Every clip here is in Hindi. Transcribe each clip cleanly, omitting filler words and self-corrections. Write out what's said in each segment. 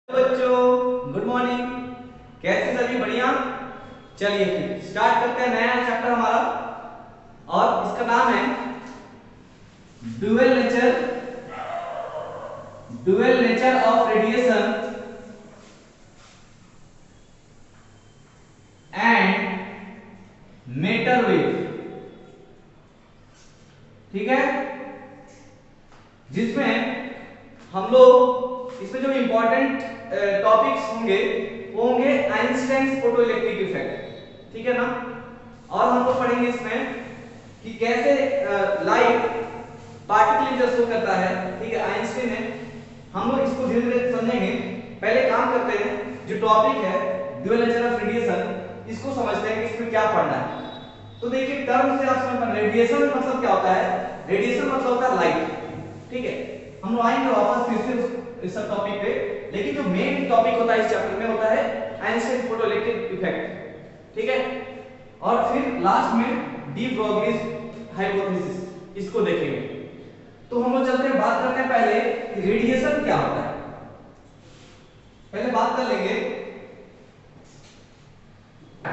बच्चों, गुड मॉर्निंग। कैसे सभी? बढ़िया। चलिए फिर स्टार्ट करते हैं नया चैप्टर हमारा, और इसका नाम है dual nature of radiation and matter wave. ठीक है, जिसमें हम लोग इसमें जो इंपॉर्टेंट टॉपिक्स होंगे वो होंगे आइंस्टाइन फोटोइलेक्ट्रिक इफेक्ट। ठीक है ना। और हम लोग पढ़ेंगे इसमें कि कैसे लाइट पार्टिकल शो करता है। ठीक है, आइंस्टाइन है। हम लोग इसको धीरे धीरे समझेंगे। पहले काम करते हैं, जो टॉपिक है ड्यूअल नेचर ऑफ रेडिएशन, इसको समझते हैं कि इसमें क्या पढ़ना है। तो देखिए, टर्म से आप समझ पाए रेडिएशन मतलब क्या होता है। रेडिएशन मतलब होता है लाइट। ठीक है, हम लोग आएंगे वापस फिर से इस सब टॉपिक पे, लेकिन जो मेन टॉपिक होता है इस चैप्टर में होता है आइंस्टाइन फोटोइलेक्ट्रिक इफेक्ट। ठीक है, और फिर लास्ट में डी ब्रोगलीज हाइपोथेसिस, इसको देखेंगे। तो हम लोग चलते हैं, बात करते हैं पहले कि रेडिएशन क्या होता है। पहले बात कर लेंगे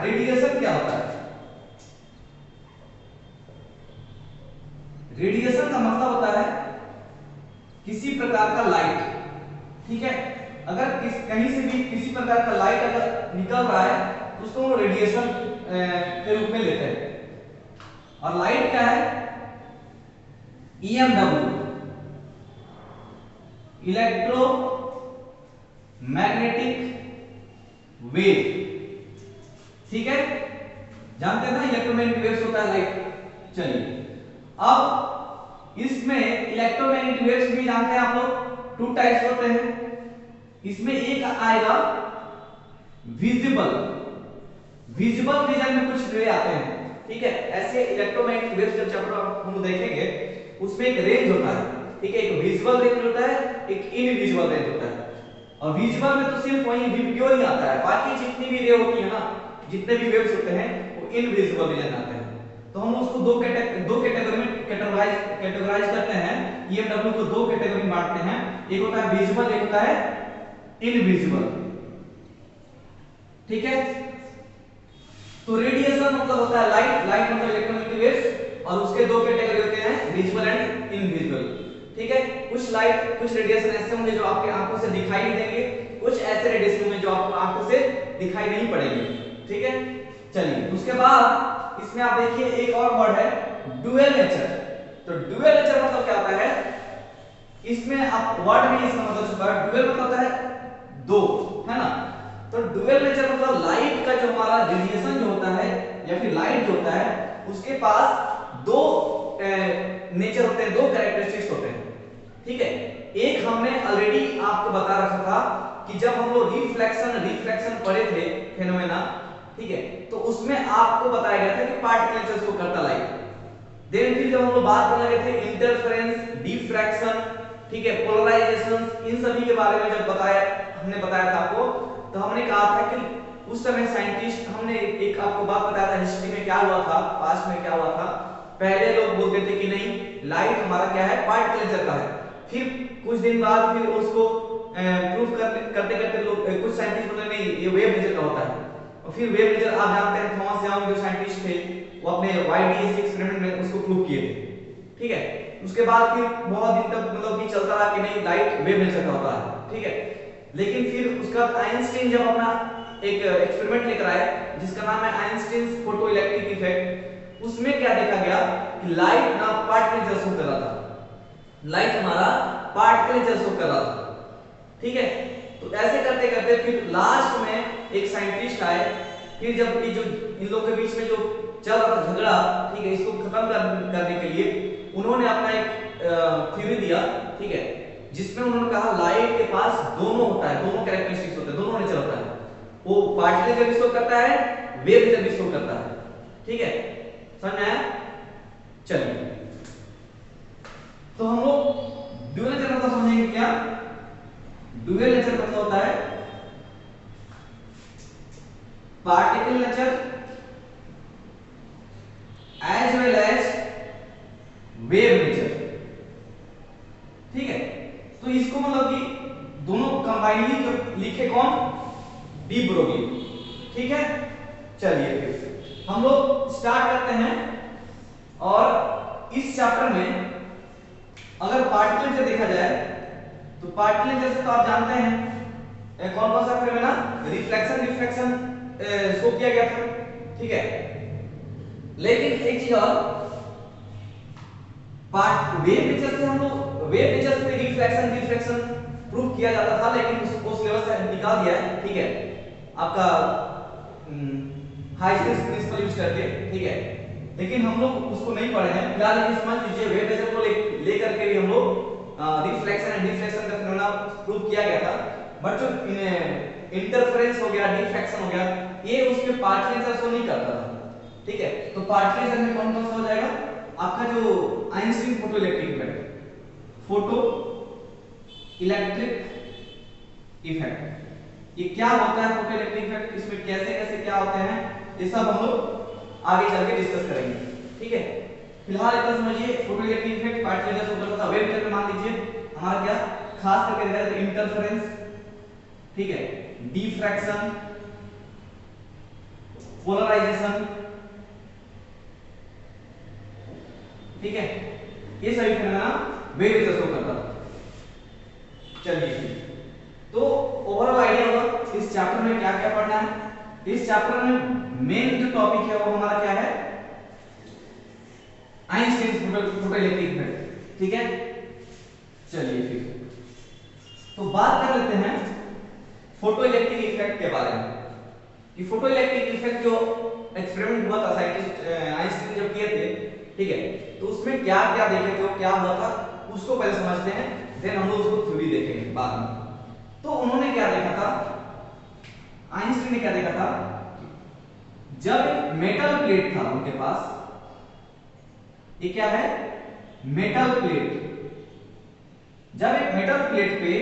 रेडिएशन क्या होता है। रेडिएशन का मतलब होता है किसी प्रकार का लाइट। ठीक है, अगर कहीं से भी किसी प्रकार का लाइट अगर निकल रहा है तो उसको हम रेडिएशन के रूप में लेते हैं। और लाइट क्या है? EMW, electro magnetic wave. ठीक है, जानते हैं ना इलेक्ट्रोमैग्नेटिक वेव्स होता है लाइट। चलिए, अब इसमें इलेक्ट्रोमैग्नेटिक वेव्स भी जानते हैं आप लोग, टू टाइप्स होते हैं। इसमें एक आएगा विजिबल विजन में कुछ रे आते हैं। ठीक है, ऐसे इलेक्ट्रोमैग्नेटिक वेव्स जब चैप्टर हम देखेंगे उसमें एक रेंज होता है। ठीक है, एक विजिबल रेंज होता है, एक इनविजिबल रेंज होता है। और विजिबल में तो सिर्फ वही वीडियो ही आता है, बाकी जितनी भी रे होती है ना, जितने भी वेव्स होते हैं वो इनविजिबल रीजन आते हैं। तो हम उसको दो कैटेगरी में कैटेगराइज करते हैं। ईएमडब्ल्यू को दो कैटेगरी में बांटते हैं, एक होता है विजिबल, एक होता है इनविजिबल। ठीक है, तो रेडिएशन मतलब होता है लाइट मतलब इलेक्ट्रोमैग्नेटिक वेव्स, और उसके दो कैटेगरी होते हैं, विजिबल एंड इनविजिबल। ठीक है, कुछ लाइट कुछ रेडिएशन ऐसे होंगे जो आपके आंखों से दिखाई नहीं देंगे, कुछ ऐसे रेडिएशन होंगे जो आपको आंखों से दिखाई नहीं पड़ेंगे। ठीक है, चलिए उसके बाद इसमें आप देखिए एक और वर्ड है ड्यूअल नेचर। तो ड्यूअल नेचर मतलब क्या होता है, इसमें आप वर्ड में इसका मतलब छुपा है। ड्यूअल मतलब होता है दो, है ना। तो ड्यूअल नेचर मतलब लाइट का जो हमारा रेडिएशन जो होता है या फिर लाइट जो होता है उसके पास दो नेचर होते हैं, दो कैरेक्टरिस्टिक्स होते हैं। ठीक है, एक हमने ऑलरेडी आपको बता रखा था कि जब हम लोग रिफ्लेक्शन पढ़े थे फेनोमेना। ठीक है, तो उसमें आपको बताया गया था कि पार्टिकल को करता लाइट। देन फिर जब हम लोग बात करने लगे थे इंटरफेरेंस, डिफ्रैक्शन, ठीक है, पोलराइजेशन, इन सभी के बारे में जब हमने बताया था आपको, तो हमने कहा था कि उस समय साइंटिस्ट, हमने एक आपको बात बताया था हिस्ट्री में क्या हुआ था, पास्ट में क्या हुआ था। पहले लोग बोलते थे कि नहीं, लाइट हमारा क्या है, पार्टिकल का है। फिर कुछ दिन बाद फिर उसको प्रूफ करते करते लोग, कुछ साइंटिस्ट बोलते नहीं ये वेव नेचर का होता है। और फिर वेव नेचर आप जानते हैं थॉमस यंग जो साइंटिस्ट थे, वो अपने YDS एक्सपेरिमेंट में उसको प्रूव किए थे। ठीक है, उसके बाद फिर बहुत दिन तक मतलब कि चलता रहा कि नहीं लाइट वेव नेचर का होता है। ठीक है, लेकिन फिर उसका आइंस्टीन जब अपना एक एक्सपेरिमेंट लेकर आए जिसका नाम है आइंस्टीन फोटोइलेक्ट्रिक इफेक्ट, उसमें क्या देखा गया कि लाइट ना पार्टिकल शो कर रहा था, लाइट हमारा पार्टिकल शो कर रहा था। ठीक है, तो ऐसे करते करते फिर लास्ट में एक साइंटिस्ट आए, फिर जब ये जो इन लोगों के बीच में जो चल रहा था झगड़ा, ठीक है, इसको खत्म करने के लिए उन्होंने अपना एक थ्योरी दिया। ठीक है, जिसमें उन्होंने कहा लाइट के पास दोनों होता है, दोनों कैरेक्टरिस्टिक्स होते हैं, दोनों नेचर होता है। वो पार्टिकल भी शो करता है, वेव नेचर भी शो करता है। ठीक है, समझ में आया? चलिए, तो हम लोग ड्यूअल नेचर मतलब समझेंगे क्या। ड्यूअल नेचर मतलब होता है particle nature as well as wave nature. ठीक है, तो इसको मतलब कि दोनों कंबाइनली जो लिखे कौन? De Broglie. ठीक है, चलिए फिर हम लोग स्टार्ट करते हैं। और इस चैप्टर में अगर पार्टिकल देखा जाए तो पार्टिकल जैसे तो आप जानते हैं कौन कौन सा फिनोमेना, रिफ्लेक्शन रिफ्लेक्शन शो किया गया था। ठीक है, लेकिन एक चीज और, वेव नेचर से हम लोग वेव नेचर से रिफ्लेक्शन रिफ्लेक्शन प्रूव किया जाता था, लेकिन उसको सिलेबस से निकाल दिया है। ठीक है, आपका हाइजेंस प्रिंसिपल यूज करके। ठीक है, लेकिन हम लोग उसको नहीं पढ़े हैं फिलहाल। लेकिन समझ लीजिए वेव नेचर को लेकर के भी हम लोग रिफ्लेक्शन एंड डिफ्लेक्शन का फिनोमेना प्रूव किया गया था। बट जो इंटरफेरेंस हो गया, डिफ्रैक्शन हो गया, ये उसमें पार्टिकल नेचर शो नहीं करता था। ठीक है, तो पार्टिकल नेचर में कौन कौन सा हो जाएगा आपका, जो Einstein photo electric effect, photo electric effect, ये क्या होता है फोटो इलेक्ट्रिक इफेक्ट, इसमें कैसे कैसे क्या होते हैं, ये सब हम लोग आगे चल के डिस्कस करेंगे। ठीक है, फिलहाल इतना समझिए photo electric effect particle nature show करता था। वेव नेचर में मान लीजिए हमारा क्या खास करके देखा जाए तो इंटरफेरेंस, ठीक है, डिफ्रैक्शन, पोलराइजेशन। ठीक है, ये सभी फिनोमेना वेव नेचर शो करता था। चलिए तो ओवरऑल आइडिया होगा इस चैप्टर में क्या क्या पढ़ना है। इस चैप्टर में मेन जो टॉपिक है वो हमारा क्या है, आइंस्टीन फोटो इलेक्ट्रिक इफेक्ट। ठीक है, चलिए फिर तो बात कर लेते हैं फोटो इलेक्ट्रिक इफेक्ट के बारे में कि फोटो इलेक्ट्रिक इफेक्ट जो एक्सपेरिमेंट हुआ था साइंटिस्ट आइंस्टीन जब किए थे। ठीक है, तो उसमें क्या क्या देखे थे, क्या हुआ था उसको पहले समझते हैं, देन हम लोग उसको थ्योरी देखेंगे बाद में। तो उन्होंने क्या देखा था, आइंस्टीन ने क्या देखा था, जब एक मेटल प्लेट था उनके पास, ये क्या है मेटल प्लेट, जब एक मेटल प्लेट पे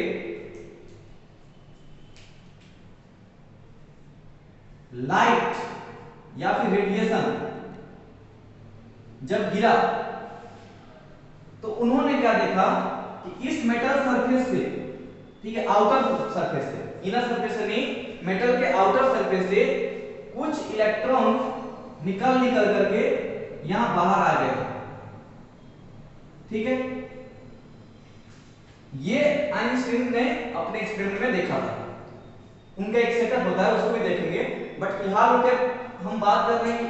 लाइट या फिर रेडिएशन जब गिरा, तो उन्होंने क्या देखा कि इस मेटल सरफेस से, ठीक है, आउटर सरफेस से, इनर सरफेस से नहीं, मेटल के आउटर सरफेस से कुछ इलेक्ट्रॉन निकल करके यहां बाहर आ गए। ठीक है, ये आइंस्टीन ने अपने एक्सपेरिमेंट में देखा था। उनका एक सेटअप होता है, उसको भी देखेंगे, बट फिलहाल उनके हम बात कर रहे हैं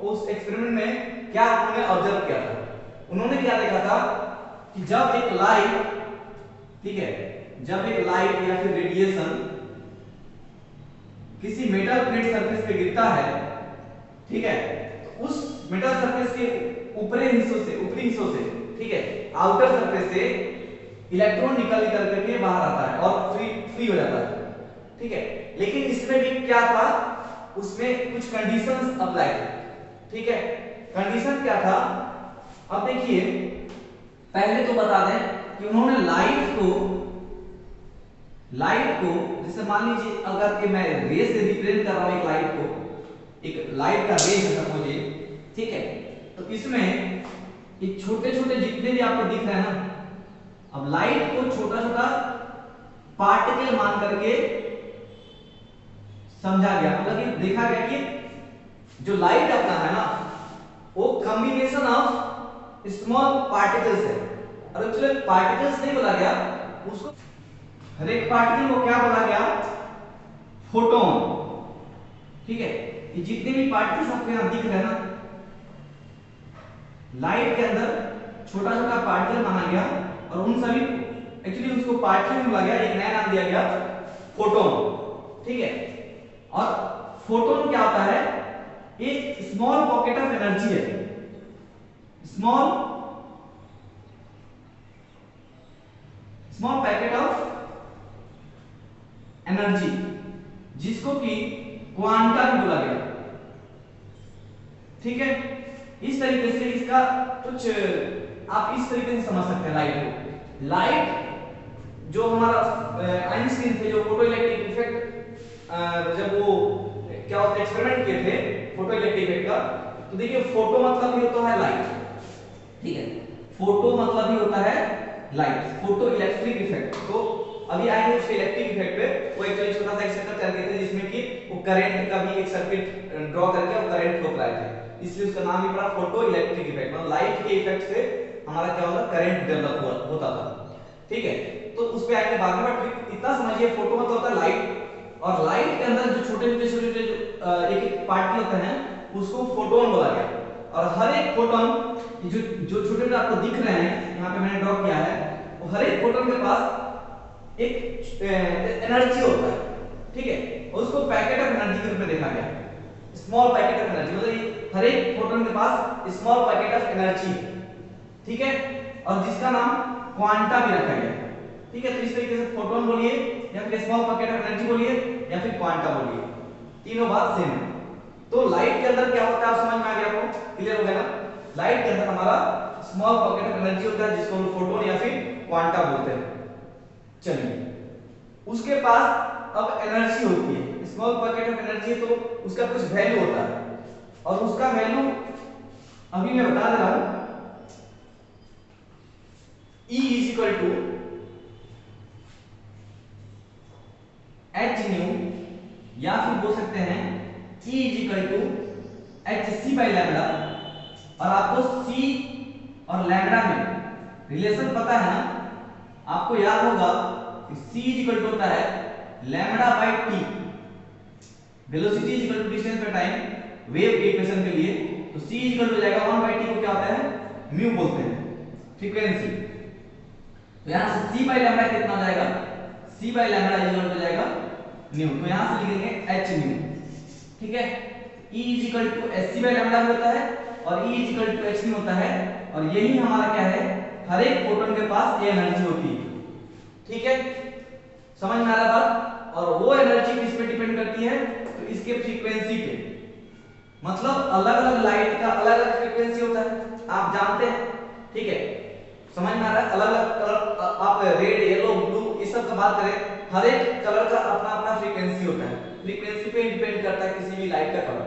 उस एक्सपेरिमेंट में क्या उन्होंने ऑब्जर्व किया था। उन्होंने क्या देखा था कि जब एक लाइट, ठीक है, जब एक लाइट या फिर रेडिएशन किसी मेटल प्लेट सरफेस पे गिरता है, ठीक है, तो उस मेटल सरफेस के ऊपरी हिस्सों से, ठीक है, आउटर सरफेस से इलेक्ट्रॉन निकल करके बाहर आता है और फ्री हो जाता है। ठीक है, लेकिन इसमें भी क्या था, उसमें कुछ कंडीशंस अप्लाई थे। ठीक है, कंडीशन क्या था, अब देखिए पहले तो बता दें कि उन्होंने लाइट को जैसे मान लीजिए अगर कि मैं रे से रिप्रेजेंट कर रहा हूं एक लाइट को, एक लाइट का रे है समझिए। ठीक है, तो इसमें ये छोटे छोटे जितने भी आपको दिख रहे हैं ना, अब लाइट को छोटा छोटा पार्टिकल मान करके समझा गया, मतलब कि देखा गया कि जो लाइट अपना है ना वो कॉम्बिनेशन ऑफ स्मॉल पार्टिकल्स है। और एक्चुअली पार्टिकल्स नहीं बोला गया उसको, हर एक पार्टिकल को क्या बोला गया, फोटोन। ठीक है, ये जितने भी पार्टिकल्स आपको यहां दिख रहे हैं ना, लाइट के अंदर छोटा छोटा पार्टिकल माना गया और उन सभी एक्चुअली उसको पार्टिकल बोला गया, एक नया नाम दिया गया फोटोन। ठीक है, और फोटोन क्या होता है, एक स्मॉल पॉकेट ऑफ एनर्जी है, स्मॉल पैकेट ऑफ एनर्जी, जिसको कि क्वांटा भी बोला गया। ठीक है, इस तरीके से इसका कुछ आप इस तरीके से समझ सकते हैं लाइट को। लाइट जो हमारा आइंस्टीन थे जो फोटो इलेक्ट्रिक इफेक्ट जब वो क्या होता है एक्सपेरिमेंट किए थे फोटो इलेक्ट्रिक इफेक्ट का, तो देखिए फोटो मतलब ही होता है लाइट। ठीक है, फोटो मतलब ही होता है लाइट, फोटो इलेक्ट्रिक इफेक्ट। तो अभी आएंगे उसके इलेक्ट्रिक इफेक्ट पे। वो एक्चुअली छोटा सा एक सर्किट करके थे जिसमें कि वो करंट का भी एक सर्किट ड्रॉ करके वो करंट फ्लो कराए थे, इसलिए उसका नाम ही पड़ा फोटो इलेक्ट्रिक इफेक्ट। मतलब लाइट के इफेक्ट से हमारा क्या होगा, करंट डेवलप होता था। ठीक है, तो उस पे आएंगे बाद में, बट इतना समझिए फोटो मतलब होता है लाइट, और लाइट के अंदर जो छोटे-छोटे जो एक-एक पार्टिकल होते हैं उसको फोटोन बोला गया। और हर एक फोटोन जो जो छोटे-छोटे आपको दिख रहे हैं यहाँ पे मैंने ड्रॉ किया है, वो हर एक फोटोन के पास एक एनर्जी होता है। ठीक है, और उसको पैकेट ऑफ एनर्जी के रूप में देखा गया, स्मॉल पैकेट ऑफ एनर्जी, मतलब हर एक फोटोन के पास स्मॉल पैकेट ऑफ एनर्जी। ठीक है, और जिसका नाम क्वांटा भी रखा गया। ठीक है, तो इस तरीके से फोटोन बोलिए या फिर स्मॉल पैकेट ऑफ एनर्जी बोलिए या फिर क्वांटा बोलिए, तीनों बात सेम है। तो लाइट के अंदर क्या होता है आप समझ में आ गया, आपको क्लियर हो गया ना? लाइट के अंदर हमारा स्मॉल पैकेट ऑफ एनर्जी होता है जिसको हम फोटोन या फिर क्वांटा बोलते हैं। चलिए, उसके पास अब एनर्जी होती है, स्मॉल पैकेट ऑफ एनर्जी, तो उसका कुछ वैल्यू होता है, और उसका वैल्यू अभी मैं बता दे रहा हूं। E is equal to h new, या फिर बोल सकते हैं E is equal to hc by lambda. और आपको c और लैम्डा में रिलेशन पता है ना, आपको याद होगा कि c is equal to होता है lambda by t, velocity is equal to distance by time wave के इक्वेशन के लिए। तो c is equal to हो जाएगा 1 by t को क्या होता है, म्यू बोलते हैं, फ्रीक्वेंसी। तो यहां से c बाय लैम्डा कितना हो जाएगा, c बाय लैम्डा इक्वल हो जाएगा न्यू, तो यहां से लिख देंगे h न्यू। ठीक है, E is equal to hc by lambda होता है और E is equal to h nu होता है, और यही हमारा क्या है, हर एक फोटोन के पास ये एनर्जी होती है। ठीक है, समझ में आ रहा बात? और वो एनर्जी किस पे डिपेंड करती है, तो इसके फ्रीक्वेंसी पे। मतलब अलग-अलग लाइट का अलग-अलग फ्रीक्वेंसी होता है, आप जानते हैं। ठीक है, समझ में आ रहा है? अलग-अलग कलर, आप रेड, येलो, ब्लू इस सब का बात करें, हर एक कलर का अपना-अपना फ्रीक्वेंसी होता है, फ्रीक्वेंसी पे डिपेंड करता है किसी भी लाइट का कलर।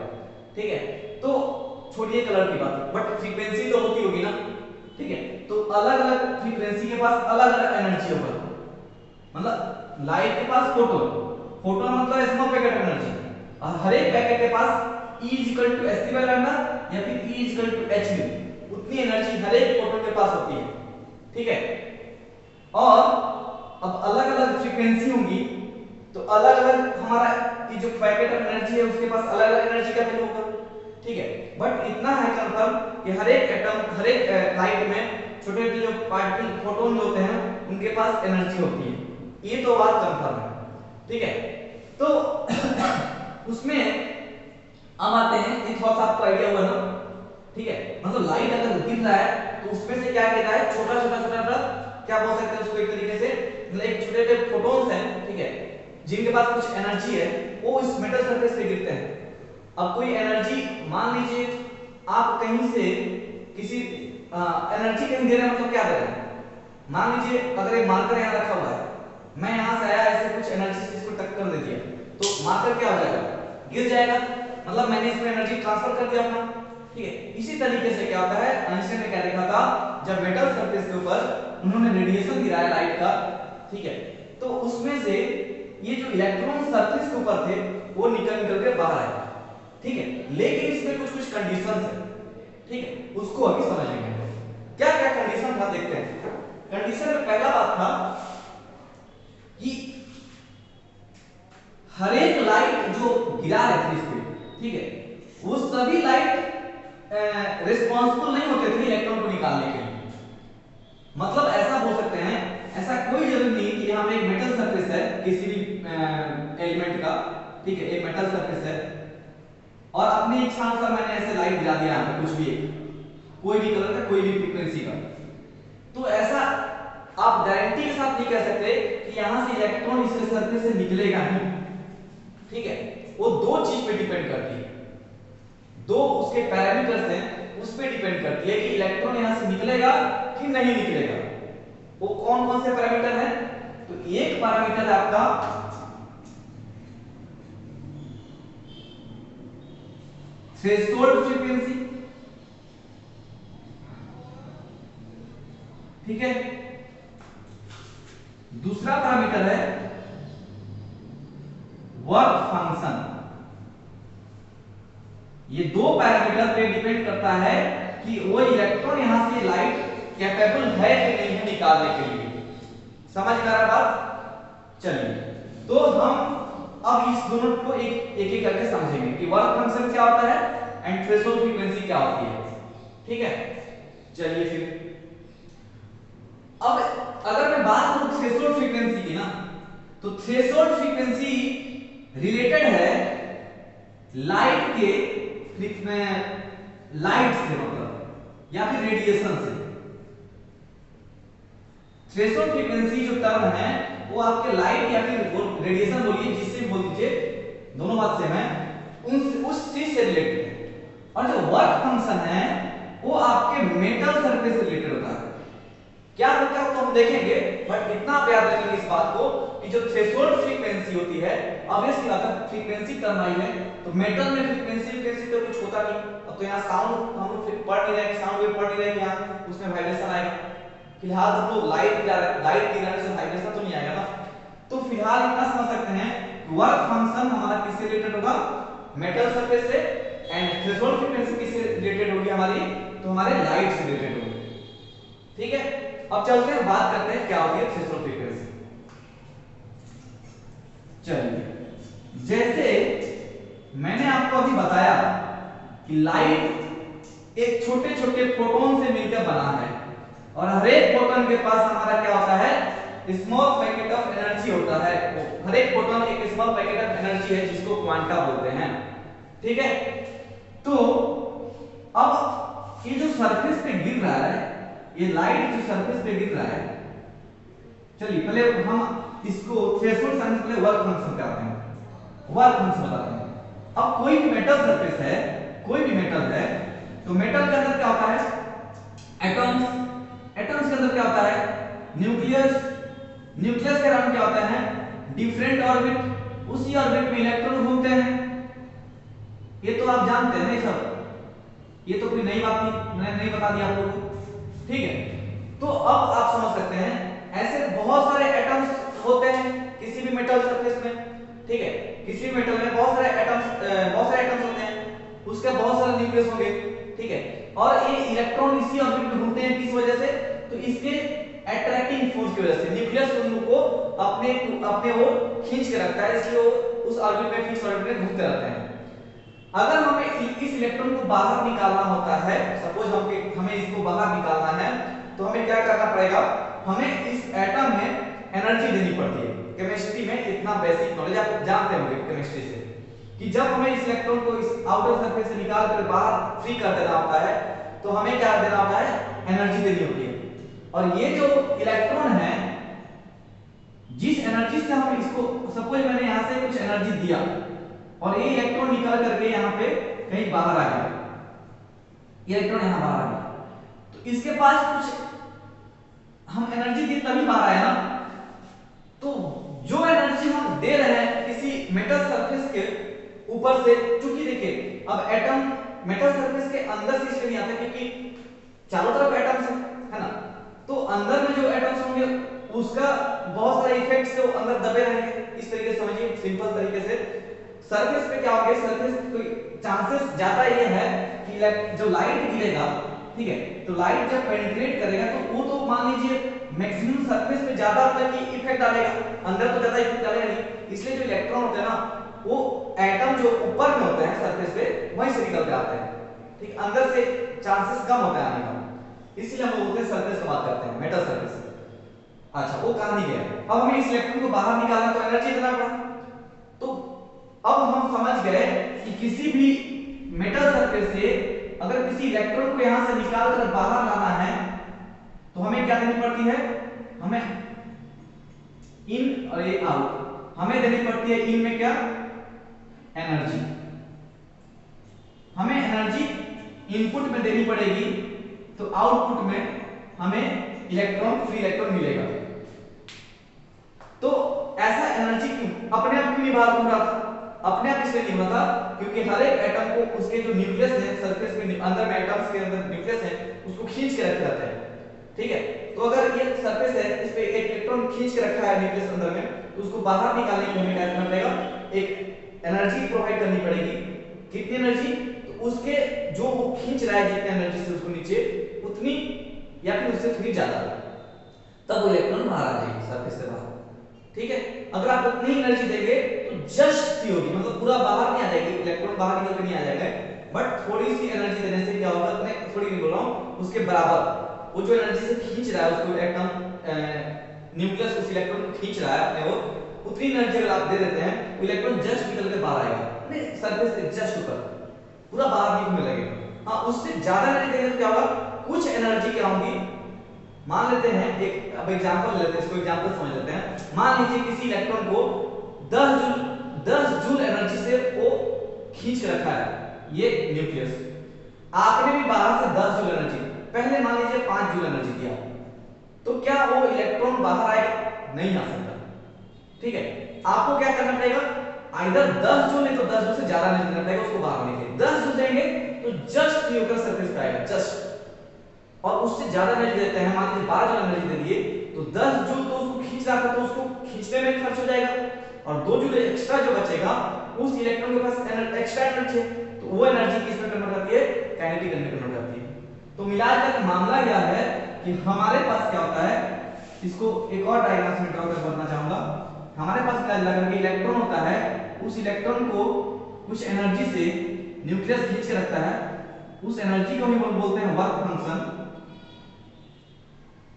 ठीक है, तो छोड़िए कलर की बात, बट फ्रीक्वेंसी तो होती होगी ना। ठीक है, तो अलग-अलग फ्रीक्वेंसी के पास अलग-अलग एनर्जी होगा। मतलब लाइट के पास फोटोन, फोटोन मतलब स्मॉल पैकेट एनर्जी, और हर एक पैकेट के पास E is equal to hc by lambda या फिर E is equal to h new, उतनी एनर्जी हर एक फोटोन के पास होती है। ठीक है, और अब अलग-अलग फ्रीक्वेंसी होंगी तो अलग-अलग हमारा ये जो पैकेट ऑफ एनर्जी है उसके पास अलग-अलग एनर्जी का वैल्यू होगा। ठीक है, बट इतना है कंफर्म कि हर एक एटम, हर एक लाइट में छोटे-छोटे जो पार्टिकल फोटोन होते हैं उनके पास एनर्जी होती है, ये तो बात कंफर्म है। ठीक है, तो उसमें अब आते हैं, ये थोड़ा सा आपको आइडिया हुआ ना। ठीक है, मतलब लाइट अगर गिर रहा है तो उसमें से क्या गिर रहा है, छोटा-छोटा क्या बोल सकते हैं उसको एक तरीके से, मतलब एक छोटे-छोटे फोटोन्स हैं। ठीक है, जिनके पास कुछ एनर्जी है, वो इस मेटल सरफेस पे गिरते हैं। अब कोई एनर्जी, मान लीजिए आप कहीं से किसी एनर्जी कहीं दे रहे हैं, मतलब क्या दे रहे हैं, मान लीजिए अगर एक मार्कर यहाँ रखा हुआ है, मैं यहाँ से आया ऐसे कुछ एनर्जी से इसको टक्कर दे दिया, तो मार्कर क्या हो जाएगा, गिर जाएगा, मतलब मैंने इसमें एनर्जी ट्रांसफर कर दिया अपना। ठीक है, इसी तरीके से क्या होता है, आइंस्टाइन ने क्या देखा था, जब मेटल सरफेस के ऊपर उन्होंने रेडिएशन गिराया लाइट का, ठीक है, तो उसमें से ये जो इलेक्ट्रॉन सरफेस के ऊपर थे वो निकल के बाहर आए। ठीक है, लेकिन इसमें कुछ कुछ कंडीशंस है। ठीक है, उसको अभी समझेंगे क्या क्या कंडीशन था, देखते हैं। कंडीशन में पहला बात था कि हर एक लाइट जो गिरा रहे थे इस पे, ठीक है, वो सभी लाइट रिस्पांसिबल नहीं होते थे इलेक्ट्रॉन को निकालने के लिए। मतलब ऐसा बोल सकते हैं, ऐसा कोई जरूरी नहीं कि यहाँ पे एक मेटल सरफेस है किसी भी एलिमेंट का, ठीक है, एक मेटल सरफेस है और अपनी इच्छा अनुसार मैंने ऐसे लाइट गिरा दिया यहाँ पे, कुछ भी कोई भी कलर का, कोई भी फ्रीक्वेंसी का, तो ऐसा आप गारंटी के साथ नहीं कह सकते कि यहाँ से इलेक्ट्रॉन इसके सरफेस से निकलेगा नहीं। ठीक है, वो दो चीज पे डिपेंड करती है, दो उसके पैरामीटर्स हैं, उस पे डिपेंड करती है कि इलेक्ट्रॉन यहां से निकलेगा कि नहीं निकलेगा। वो कौन कौन से पैरामीटर हैं, तो एक पैरामीटर है आपका थ्रेशोल्ड फ्रीक्वेंसी, ठीक है, दूसरा पैरामीटर है वर्क फंक्शन। ये दो पैरामीटर पे डिपेंड करता है कि वो इलेक्ट्रॉन यहां से लाइट कैपेबल है कि नहीं है निकालने के लिए। समझ में आ रहा बात? चलिए तो हम अब इस दोनों को एक एक करके समझेंगे कि वर्क फंक्शन क्या होता है एंड थ्रेशोल्ड फ्रीक्वेंसी क्या होती है। ठीक है, चलिए फिर अब अगर मैं बात करूं थ्रेशोल्ड फ्रीक्वेंसी की ना, तो थ्रेशोल्ड फ्रीक्वेंसी रिलेटेड है लाइट के लाइट से मतलब या फिर रेडिएशन से। थ्रेशोल्ड फ्रीक्वेंसी जो टर्म है वो आपके लाइट या फिर रेडिएशन बोलिए, जिससे बोल दीजिए, दोनों बात सेम है, उस चीज से रिलेटेड है। और जो वर्क फंक्शन है वो आपके मेटल सरफेस से रिलेटेड होता है। क्या होता है तो हम देखेंगे, बट इतना आप याद रखेंगे इस बात को कि जो थ्रेशोल्ड फ्रीक्वेंसी होती है, ऑब्वियसली बात है फ्रीक्वेंसी टर्म आई है तो मेटल में फ्रीक्वेंसी तो कुछ होता नहीं। अब तो यहाँ साउंड हम लोग पढ़ नहीं रहे, साउंड वेव पढ़ नहीं रहे, यहाँ उसमें वाइब्रेशन आएगा। फिलहाल तो लाइट की रहने से वाइब्रेशन तो नहीं आएगा ना। तो फिलहाल इतना समझ सकते हैं वर्क फंक्शन हमारा किससे रिलेटेड होगा, मेटल सरफेस से, एंड थ्रेशोल्ड फ्रीक्वेंसी किससे रिलेटेड होगी हमारी, तो हमारे लाइट से रिलेटेड होगी। ठीक है, अब चलते हैं बात करते हैं क्या होती है थ्रेशोल्ड फ्रीक्वेंसी। चलिए, जैसे मैंने आपको अभी बताया कि लाइट एक छोटे छोटे प्रोटॉन से मिलकर बना है और हर एक प्रोटॉन के पास हमारा क्या होता है, स्मॉल पैकेट ऑफ एनर्जी होता है। हर एक प्रोटॉन एक स्मॉल पैकेट ऑफ एनर्जी है जिसको क्वांटा बोलते हैं। ठीक है, तो अब ये जो सरफेस पे गिर रहा है, ये लाइट जो सरफेस पे गिर रहा है, चलिए पहले हम इसको थ्रेशोल्ड समझ पहले वर्क फंक्शन करते हैं, वर्क फंक्शन बताते हैं। अब कोई भी मेटल सरफेस है, कोई भी मेटल है, तो मेटल के अंदर क्या होता है, एटम्स, एटम्स के अंदर क्या होता है, न्यूक्लियस, न्यूक्लियस के अराउंड क्या होता है, डिफरेंट ऑर्बिट, उसी ऑर्बिट में इलेक्ट्रॉन घूमते हैं। ये तो आप जानते हैं ना सब, ये तो कोई नई बात नहीं, मैंने नहीं बता दिया आप लोगों को। ठीक है, तो अब आप समझ सकते हैं ऐसे बहुत सारे एटम्स होते हैं किसी भी मेटल सरफेस में। ठीक है, किसी भी मेटल में बहुत सारे एटम्स होते हैं, उसके बहुत सारे न्यूक्लियस होंगे। ठीक है, और ये इलेक्ट्रॉन इसी ऑर्बिट में घूमते हैं, किस वजह से, तो इसके अट्रैक्टिंग फोर्स की वजह से। न्यूक्लियस उनको अपने ओर खींच के रखता है, इसलिए वो उस ऑर्बिट में, फिक्स ऑर्बिट में घूमते रहते हैं। अगर हमें इस इलेक्ट्रॉन को बाहर निकालना होता है, सपोज हमें इसको बाहर निकालना है, तो हमें क्या करना पड़ेगा, हमें इस एटम में एनर्जी देनी पड़ती है। केमिस्ट्री में इतना बेसिक नॉलेज आप जानते होंगे केमिस्ट्री से, कि जब हमें इस इलेक्ट्रॉन को इस आउटर सरफेस से निकाल कर बाहर फ्री कर देना होता है, तो हमें क्या देना होता है, एनर्जी देनी होती है। और ये जो इलेक्ट्रॉन है, जिस एनर्जी से हम इसको, सपोज मैंने यहां से कुछ एनर्जी दिया और ये इलेक्ट्रॉन निकल करके यहाँ पे कहीं बाहर आ गया, ये इलेक्ट्रॉन यहाँ बाहर आ गया, तो इसके पास कुछ हम एनर्जी दी तभी बाहर आया ना। तो जो एनर्जी हम दे रहे हैं किसी मेटल सरफेस के ऊपर से, चूंकि देखिए अब एटम मेटल सरफेस के अंदर से इसलिए नहीं आता क्योंकि चारों तरफ एटम्स है ना, तो अंदर में जो एटम्स होंगे उसका बहुत सारे इफेक्ट से वो अंदर दबे रहेंगे। इस तरीके से समझिए, सिंपल तरीके से सरफेस पे क्या होगा, सरफेस कोई चांसेस ज्यादा ये है कि जो लाइट गिरेगा, ठीक है, तो लाइट जब पेनिट्रेट करेगा तो वो तो मान लीजिए मैक्सिमम सरफेस पे ज्यादा तक ही इफेक्ट डालेगा, अंदर तो ज्यादा इफेक्ट डालेगा नहीं। इसलिए जो इलेक्ट्रॉन होते हैं ना, वो एटम जो ऊपर में होते हैं सरफेस पे, वहीं से निकल के आते हैं। ठीक, अंदर से चांसेस कम होता है आने का, इसीलिए हम बोलते हैं सरफेस की बात करते हैं, मेटल सरफेस। अच्छा, वो कहां नहीं गया, अब हमें इस इलेक्ट्रॉन को बाहर निकालना तो एनर्जी देना पड़ा। तो अब हम समझ गए कि किसी भी मेटल सरफेस से अगर किसी इलेक्ट्रॉन को यहां से निकाल कर बाहर लाना है तो हमें क्या देनी पड़ती है, हमें इन और ये आउट, हमें देनी पड़ती है इन में क्या, एनर्जी। हमें एनर्जी इनपुट में देनी पड़ेगी, तो आउटपुट में हमें इलेक्ट्रॉन, फ्री इलेक्ट्रॉन मिलेगा। तो ऐसा एनर्जी क्यों अपने आप क्यों नहीं बाहर घूम रहा था, अपने आप इसलिए नहीं होता क्योंकि हर एक एटम को उसके जो न्यूक्लियस है सरफेस में, अंदर में एटम्स के अंदर न्यूक्लियस है, उसको खींच के रखे रहते हैं। ठीक है। तो अगर ये सरफेस है, इस पे एक इलेक्ट्रॉन खींच के रखा है न्यूक्लियस अंदर में, तो उसको बाहर निकालने के लिए हमें क्या करना पड़ेगा, एक एनर्जी प्रोवाइड करनी पड़ेगी। कितनी एनर्जी, तो उसके जो वो खींच रहा है जितनी एनर्जी से उसको नीचे, उतनी या फिर उससे थोड़ी ज्यादा, तब वो इलेक्ट्रॉन बाहर आ जाएगी सरफेस से बाहर। ठीक है, अगर आप उतनी एनर्जी देंगे तो जस्ट सी होगी, मतलब पूरा बाहर नहीं आ जाएगी, इलेक्ट्रॉन बाहर निकल के नहीं आ जाएगा, बट थोड़ी सी एनर्जी देने से क्या होगा, मैं थोड़ी नहीं बोल रहा हूं, उसके बराबर वो जो एनर्जी से खींच रहा है उसको एकदम न्यूक्लियस उस इलेक्ट्रॉन को खींच रहा है अपने ओर, उतनी एनर्जी अगर आप दे देते हैं, वो इलेक्ट्रॉन जस्ट निकल के बाहर आएगा, नहीं सरफेस से जस्ट ऊपर, पूरा बाहर नहीं घूमने लगेगा। हाँ, उससे ज्यादा एनर्जी देंगे तो क्या होगा, कुछ एनर्जी क्या होगी, मान लेते हैं एक अब एग्जांपल लेते हैं, इसको एग्जांपल समझ लेते हैं। मान लीजिए किसी इलेक्ट्रॉन को 10 जूल एनर्जी से वो खींच के रखा है ये न्यूक्लियस, आपने भी बाहर से 10 जूल एनर्जी, पहले मान लीजिए 5 जूल एनर्जी दिया, तो क्या वो इलेक्ट्रॉन बाहर आएगा, नहीं आ सकता। ठीक है, आपको क्या करना पड़ेगा, आइदर 10 जूल नहीं तो 10 जूल से ज्यादा एनर्जी देना पड़ेगा उसको बाहर आने के लिए। 10 जूल देंगे तो जस्ट न्यूक्लियस सरफेस पे आएगा, जस्ट, और उससे ज्यादा एनर्जी देते हैं, मान लीजिए 12 जूल एनर्जी दे दिए, तो 10 जूल तो उसको खींच रहा था तो उसको खींचने में खर्च हो जाएगा, और 2 जूल एक्स्ट्रा जो बचेगा उस इलेक्ट्रॉन के पास एक्स्ट्रा एनर्जी है, तो वो एनर्जी किस में कन्वर्ट होती है, काइनेटिक में कन्वर्ट होती है। तो मिलाकर मामला क्या है कि हमारे पास क्या होता है, इसको एक और डायग्राम में ड्रॉ कर बताना चाहूंगा। हमारे पास क्या लगा कि इलेक्ट्रॉन होता है, उस इलेक्ट्रॉन को कुछ एनर्जी से न्यूक्लियस खींच के रखता है, उस एनर्जी को हम बोलते हैं वर्क फंक्शन।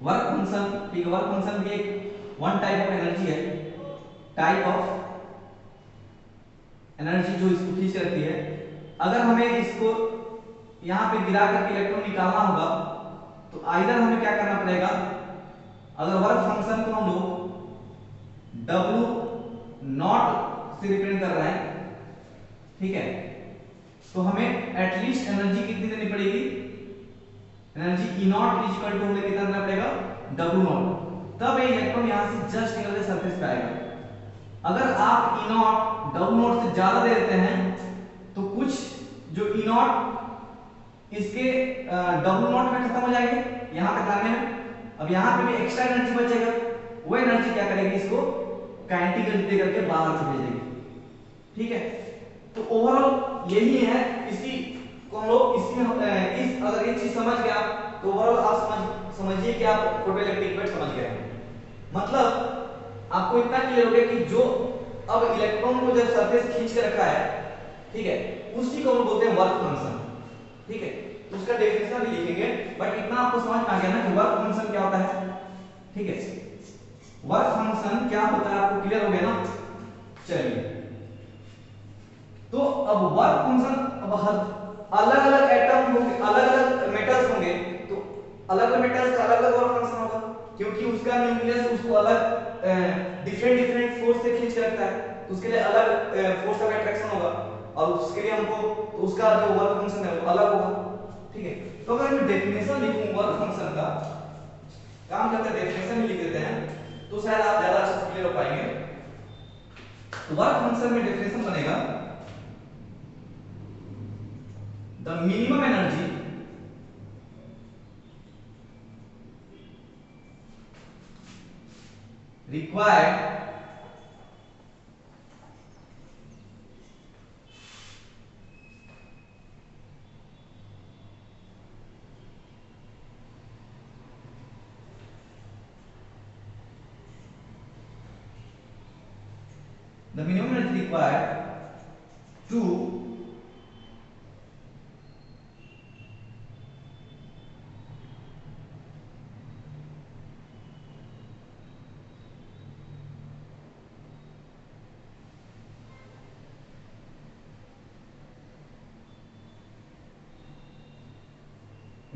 वर्क फंक्शन, ठीक है, वर्क फंक्शन भी एक वन टाइप ऑफ एनर्जी है, टाइप ऑफ एनर्जी जो इसको खींच के रखती है। अगर हमें इसको यहां पे गिरा करके इलेक्ट्रॉन निकालना होगा तो आइदर हमें क्या करना पड़ेगा, अगर वर्क फंक्शन को हम लोग W नॉट से रिप्रेजेंट कर रहे हैं, ठीक है, तो हमें एटलीस्ट एनर्जी कितनी देनी पड़ेगी, energy E naught is equal to हमें कितना देना पड़ेगा, W नॉट, तब ये इलेक्ट्रॉन यहां से जस्ट निकल के सरफेस पे आएगा। अगर आप E नॉट W नॉट से ज्यादा दे देते हैं तो कुछ जो E नॉट इसके W नॉट में खत्म हो जाएंगे यहां तक आने में, अब यहां पे भी एक्स्ट्रा एनर्जी बचेगा, वो एनर्जी क्या करेगी, इसको काइनेटिक एनर्जी दे करके बाहर से भेजेगी। ठीक है, तो ओवरऑल यही है, इसी को हम लोग इसी में इस अगर ये चीज समझ गया तो ओवरऑल आप समझिए कि आप फोटोइलेक्ट्रिक इफेक्ट समझ गए हैं। मतलब आपको इतना क्लियर हो गया कि जो अब इलेक्ट्रॉन को जब सरफेस खींच के रखा है, ठीक है, उसी को हम बोलते हैं वर्क फंक्शन। ठीक है, उसका डेफिनेशन भी लिखेंगे, बट इतना आपको समझ में आ गया ना कि वर्क फंक्शन क्या होता है। ठीक है, वर्क फंक्शन क्या होता है आपको क्लियर हो गया ना। चलिए, तो अब वर्क फंक्शन, अब अलग अलग एटम होंगे, अलग अलग मेटल्स होंगे, तो अलग अलग मेटल्स का अलग अलग वर्क फंक्शन होगा, क्योंकि उसका न्यूक्लियस उसको अलग डिफरेंट फोर्स से खींच के रखता है, तो उसके लिए अलग फोर्स ऑफ अट्रैक्शन होगा, और उसके लिए हमको तो उसका जो वर्क फंक्शन है वो अलग होगा। ठीक है, तो अगर मैं डेफिनेशन लिखूं वर्क फंक्शन का, काम करते हैं डेफिनेशन में लिख देते हैं तो शायद आप ज्यादा अच्छे से क्लियर हो पाएंगे। तो वर्क फंक्शन में डेफिनेशन बनेगा, the minimum energy required the minimum energy required to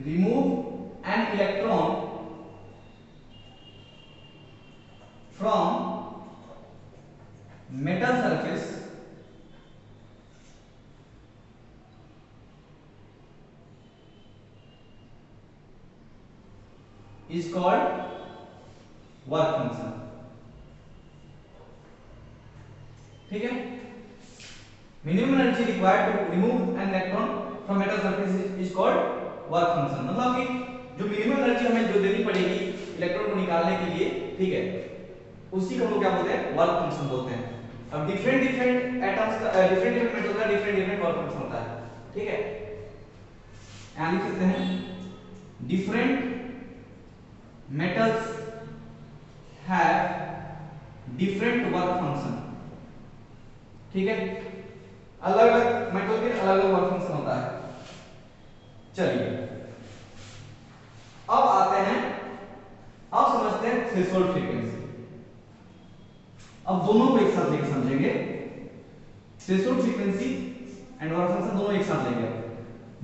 remove an electron from metal surface is called work function। ठीक है, minimum energy required to remove an electron from metal surface is called work function. मतलब कि जो मिनिमम एनर्जी हमें जो देनी पड़ेगी इलेक्ट्रॉन को निकालने के लिए, ठीक है, उसी को हम लोग क्या बोलते हैं, वर्क फंक्शन बोलते हैं। अब डिफरेंट डिफरेंट एटम्स का डिफरेंट डिफरेंट मेटल का डिफरेंट डिफरेंट वर्क फंक्शन होता है, ठीक है। यहां लिख सकते हैं different metals have different work function, ठीक है। अलग अलग मेटल के अलग अलग वर्क फंक्शन होता है। चलिए अब आते हैं, अब समझते हैं थ्रेशोल्ड फ्रीक्वेंसी। अब दोनों को एक साथ लेकर समझेंगे, threshold frequency and work function दोनों एक साथ लेंगे।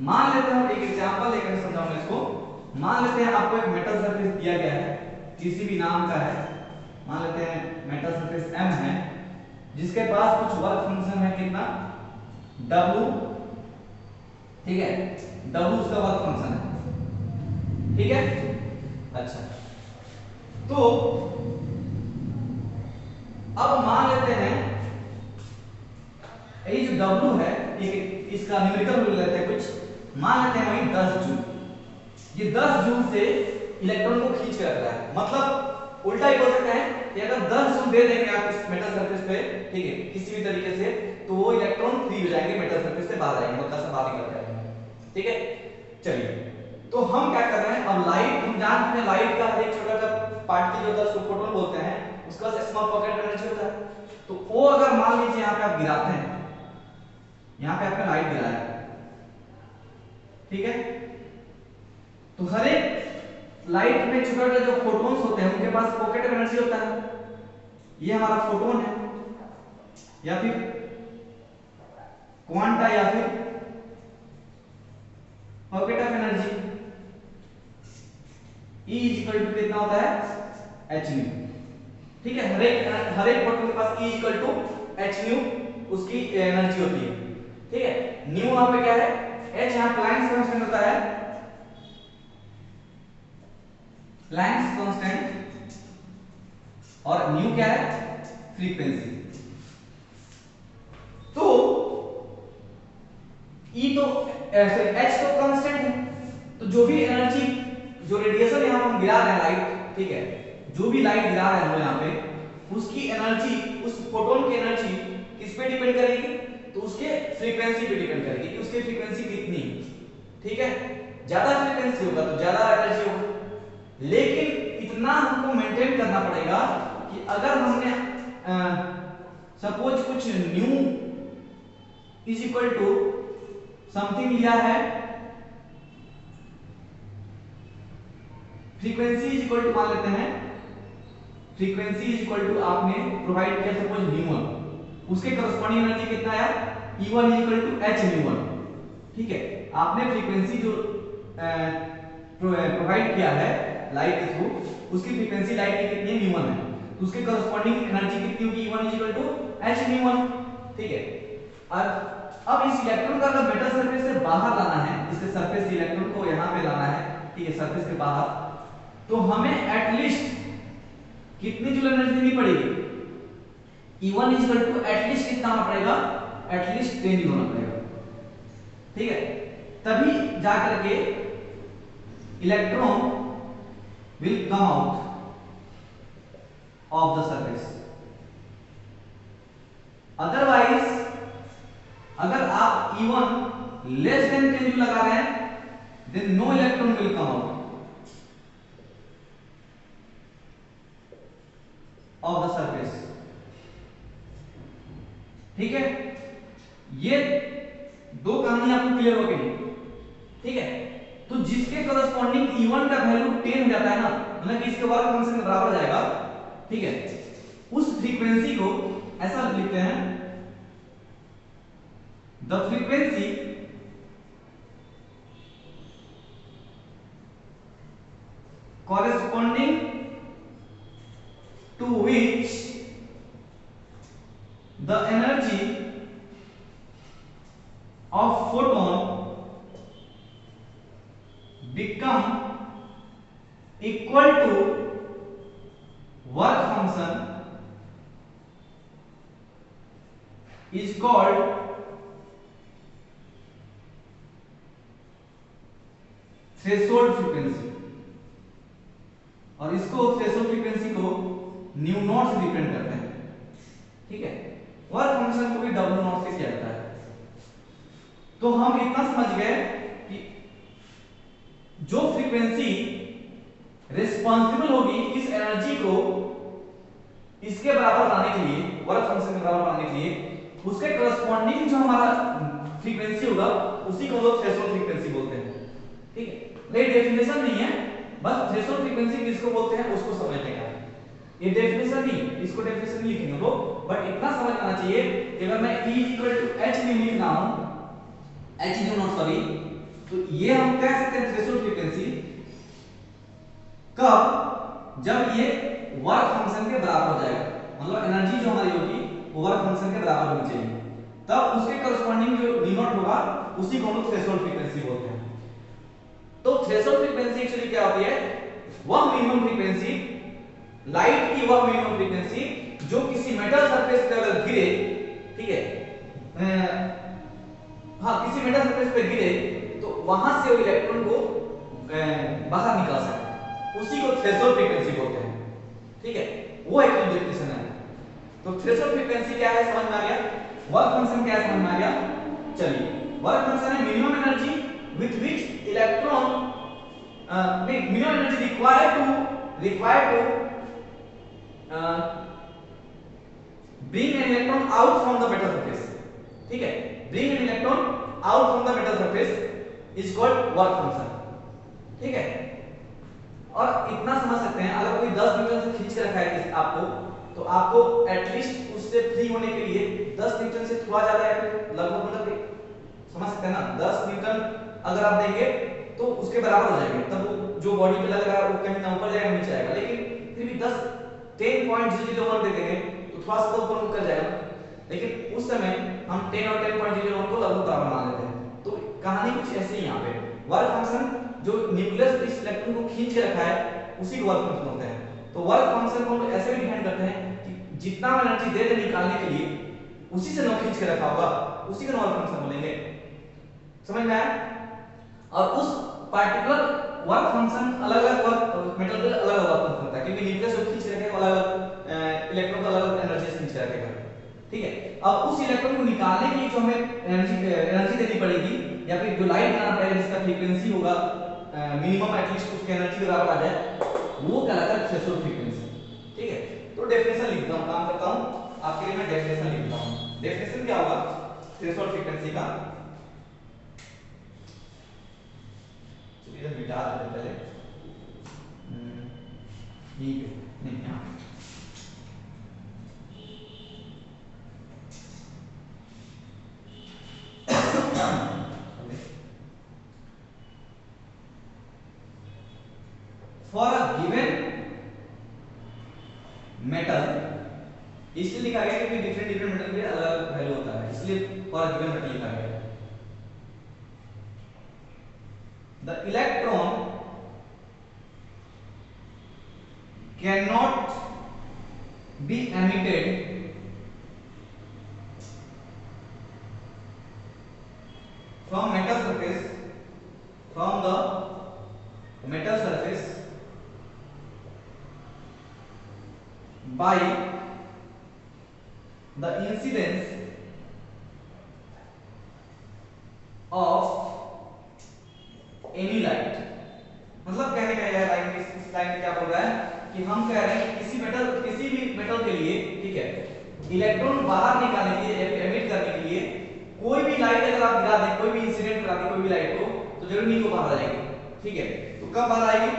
मान लेते हैं, एक एग्जांपल लेकर समझाऊंगा इसको। मान लेते हैं आपको एक मेटल सरफेस दिया गया है, किसी भी नाम का है, मान लेते हैं मेटल सरफेस m है, जिसके पास कुछ वर्क फंक्शन है, कितना, W, ठीक है, W उसका वर्क फंक्शन है, ठीक है। अच्छा, तो अब मान लेते हैं ये जो W है, इसका न्यूमेरिकल रूल लेते हैं कुछ, मान लेते हैं वही 10 जूल। ये 10 जूल से इलेक्ट्रॉन को खींच के रख रहा है, मतलब उल्टा ही बोल सकते हैं कि अगर 10 जूल दे देंगे आप इस मेटल सरफेस पे, ठीक है, किसी भी तरीके से, तो वो इलेक्ट्रॉन फ्री हो जाएंगे, मेटल सरफेस से बाहर आएंगे, मतलब सब बाहर निकल जाएंगे, ठीक है। चलिए, तो हम क्या कर रहे हैं, अब लाइट, हम जानते हैं लाइट का हर एक छोटा सा पार्टिकल जो होता है उसको फोटोन बोलते हैं, उसका स्मॉल पॉकेट एनर्जी होता है। तो वो अगर मान लीजिए यहाँ पे आप गिराते हैं, यहाँ पे आपने लाइट गिराया, ठीक है, तो हर एक लाइट में छोटा छोटा जो फोटोन्स होते हैं उनके पास पॉकेट एनर्जी होता है। ये हमारा फोटोन है, या फिर क्वांटा, या फिर pocket of energy. E equal to कितना होता है, h न्यू, ठीक है। हर एक फोटोन के पास E equal to h nu उसकी एनर्जी होती है, ठीक है। न्यू यहाँ पे क्या है, h यहाँ प्लैंक्स कांस्टेंट होता है, प्लैंक्स कांस्टेंट, और न्यू क्या है, फ्रीक्वेंसी। तो E तो h तो कांस्टेंट है, तो जो भी एनर्जी, जो रेडिएशन यहाँ हम गिरा रहे हैं लाइट, ठीक है, जो भी लाइट गिरा रहे हैं हम यहाँ पे, उसकी एनर्जी, उस फोटोन की एनर्जी किस पे डिपेंड करेगी, तो उसके फ्रीक्वेंसी पे डिपेंड करेगी कि उसकी फ्रीक्वेंसी कितनी, ठीक है। ज्यादा फ्रीक्वेंसी होगा तो ज्यादा एनर्जी होगा, लेकिन इतना हमको मेंटेन करना पड़ेगा कि अगर हमने सपोज कुछ nu is equal to something लिया है, फ्रीक्वेंसी इज इक्वल टू मान लेते हैं, फ्रीक्वेंसी इज इक्वल टू आपने प्रोवाइड किया सपोज न्यू1, उसके करस्पॉन्डिंग एनर्जी कितना आया, E1 is equal to h nu one, ठीक है। आपने फ्रीक्वेंसी जो प्रोवाइड किया है लाइट के थ्रू, उसकी फ्रीक्वेंसी लाइट की कितनी है, न्यू1 है, तो उसके करस्पॉन्डिंग एनर्जी कितनी होगी, E1 is equal to h nu one, ठीक है। अब इस इलेक्ट्रॉन का अगर मेटल सरफेस से बाहर लाना है, इसके सरफेस से इलेक्ट्रॉन को यहां पे लाना है, ठीक है, सरफेस के बाहर, तो हमें एटलीस्ट कितनी जूल एनर्जी देनी पड़ेगी, E1 is equal to at least कितना होना पड़ेगा, एटलीस्ट 10 जूल होना पड़ेगा, ठीक है। तभी जाकर के electron will come out of the surface. Otherwise अगर आप E1 लेस देन 10 जूल लगा रहे हैं, then no electron will come out of the surface, ठीक है। ये दो कहानी आपको क्लियर हो गई, ठीक है। तो जिसके करस्पॉन्डिंग E1 का वैल्यू 10 हो जाता है ना, मतलब कि इसके वर्क फंक्शन के बराबर जाएगा, ठीक है, उस फ्रीक्वेंसी को ऐसा लिखते हैं, the frequency corresponding to which the energy of photon become equal to work function is called threshold frequency। और इसको थ्रेशोल्ड फ्रीक्वेंसी को न्यू नॉट से रिप्रेजेंट करते हैं। ठीक है, वर्क फंक्शन को भी डब्ल्यू नॉट से किया जाता है। तो हम इतना समझ गए कि जो फ्रीक्वेंसी रिस्पांसिबल होगी इस एनर्जी को इसके बराबर लाने के लिए, वर्क फंक्शन के बराबर लाने के लिए, उसके करस्पॉन्डिंग जो हमारा फ्रीक्वेंसी होगा उसी को लोग थ्रेशोल्ड फ्रीक्वेंसी बोलते हैं। ठीक है, ये डेफिनेशन नहीं है, बस थ्रेशोल्ड फ्रीक्वेंसी किसको बोलते हैं उसको समझने का। ये डेफिनेशन नहीं, इसको डेफिनेशन नहीं लिखेंगे लोग, बट इतना समझ आना चाहिए कि अगर मैं E h न्यू लिख रहा हूं, h न्यू नॉट सॉरी, तो ये हम कह सकते हैं थ्रेशोल्ड फ्रीक्वेंसी कब, जब ये वर्क फंक्शन के बराबर हो जाएगा, मतलब एनर्जी जो हमारी होगी वो वर्क फंक्शन के बराबर होनी चाहिए, तब उसके करस्पॉन्डिंग जो V नॉट होगा उसी को हम लोग थ्रेशोल्ड फ्रीक्वेंसी बोलते हैं। तो थ्रेशोल्ड फ्रीक्वेंसी एक्चुअली क्या होती है, वह मिनिमम फ्रीक्वेंसी, लाइट की वह मिनिमम फ्रीक्वेंसी जो किसी मेटल सरफेस पे अगर गिरे, ठीक है, हाँ किसी मेटल सरफेस पे गिरे तो वहां से वो इलेक्ट्रॉन को बाहर निकाल सके, उसी को थ्रेशोल्ड फ्रीक्वेंसी बोलते हैं। ठीक है, वो एक डेफिनेशन है। तो थ्रेशोल्ड फ्रीक्वेंसी क्या है समझ में आ गया, वर्क फंक्शन क्या है समझ में आ गया। चलिए, वर्क फंक्शन है minimum energy with which electron minimum energy required to bring an electron out from the metal surface. ठीक है, bring an electron out from the metal surface is called work function. ठीक है, और इतना समझ सकते हैं अगर कोई 10 न्यूटन से खींच के रखा है आपको, तो आपको एटलीस्ट उससे फ्री होने के लिए 10 न्यूटन से थोड़ा ज्यादा या फिर लगभग, मतलब समझ सकते हैं ना, 10 न्यूटन अगर आप देंगे तो उसके बराबर हो जाएंगे, तब वो जो बॉडी पे लग रहा है वो कहीं ना ऊपर जाएगा नीचे आएगा, लेकिन फिर भी 10.001 दे देंगे तो थोड़ा सा ऊपर ऊपर जाएगा, लेकिन उस समय हम 10 और 10.001 को लगभग बराबर मान लेते हैं। तो कहानी कुछ ऐसी ही यहाँ पे, वर्क फंक्शन जो न्यूक्लियस इस इलेक्ट्रॉन को खींच के रखा है उसी को वर्क फंक्शन बोलते हैं। तो वर्क फंक्शन को हम ऐसे भी डिफाइन करते हैं कि जितना एनर्जी दे दे निकालने के लिए उसी से ना खींच के रखा होगा उसी का वर्क फंक्शन बोलेंगे। समझ में आया? और उस पार्टिकुलर वर्क फंक्शन अलग-अलग वर्क मेटल पे अलग-अलग वर्क फंक्शन होता है, क्योंकि न्यूक्लियस को खींच रखेगा अलग-अलग इलेक्ट्रॉन को अलग-अलग एनर्जी से खींच रखेगा। ठीक है, अब उस इलेक्ट्रॉन को निकालने के लिए जो हमें एनर्जी देनी पड़ेगी या फिर जो लाइट बनाना पड़ेगा जिसका फ्रीक्वेंसी होगा मिनिमम एटलीस्ट उसके एनर्जी के बराबर आ जाए, वो कहलाता है थ्रेशोल्ड फ्रीक्वेंसी। ठीक है, तो डेफिनेशन लिखता हूं, काम करता हूं आपके लिए, मैं डेफिनेशन लिखता हूं। डेफिनेशन क्या होगा थ्रेशोल्ड फ्रीक्वेंसी का, इधर मिटा देते पहले, यहीं पे नहीं, यहाँ फॉर अ गिवन मेटल, इसलिए लिखा गया क्योंकि डिफरेंट डिफरेंट मेटल के अलग वैल्यू होता है, इसलिए फॉर अ गिवन मेटल लिखा गया। The electron cannot be emitted from metal surface, from the metal surface by the incidence of any light। मतलब कहने का यह लाइन, इस लाइन में क्या बोल रहा है कि हम कह रहे हैं किसी भी मेटल के लिए, ठीक है, इलेक्ट्रॉन बाहर निकालने के लिए या फिर एमिट करने के लिए कोई भी लाइट अगर आप गिरा दें, कोई भी इंसिडेंट करा दें कोई भी लाइट को, तो जरूर नहीं वो बाहर आ जाएगी। ठीक है, तो कब बाहर आएगी,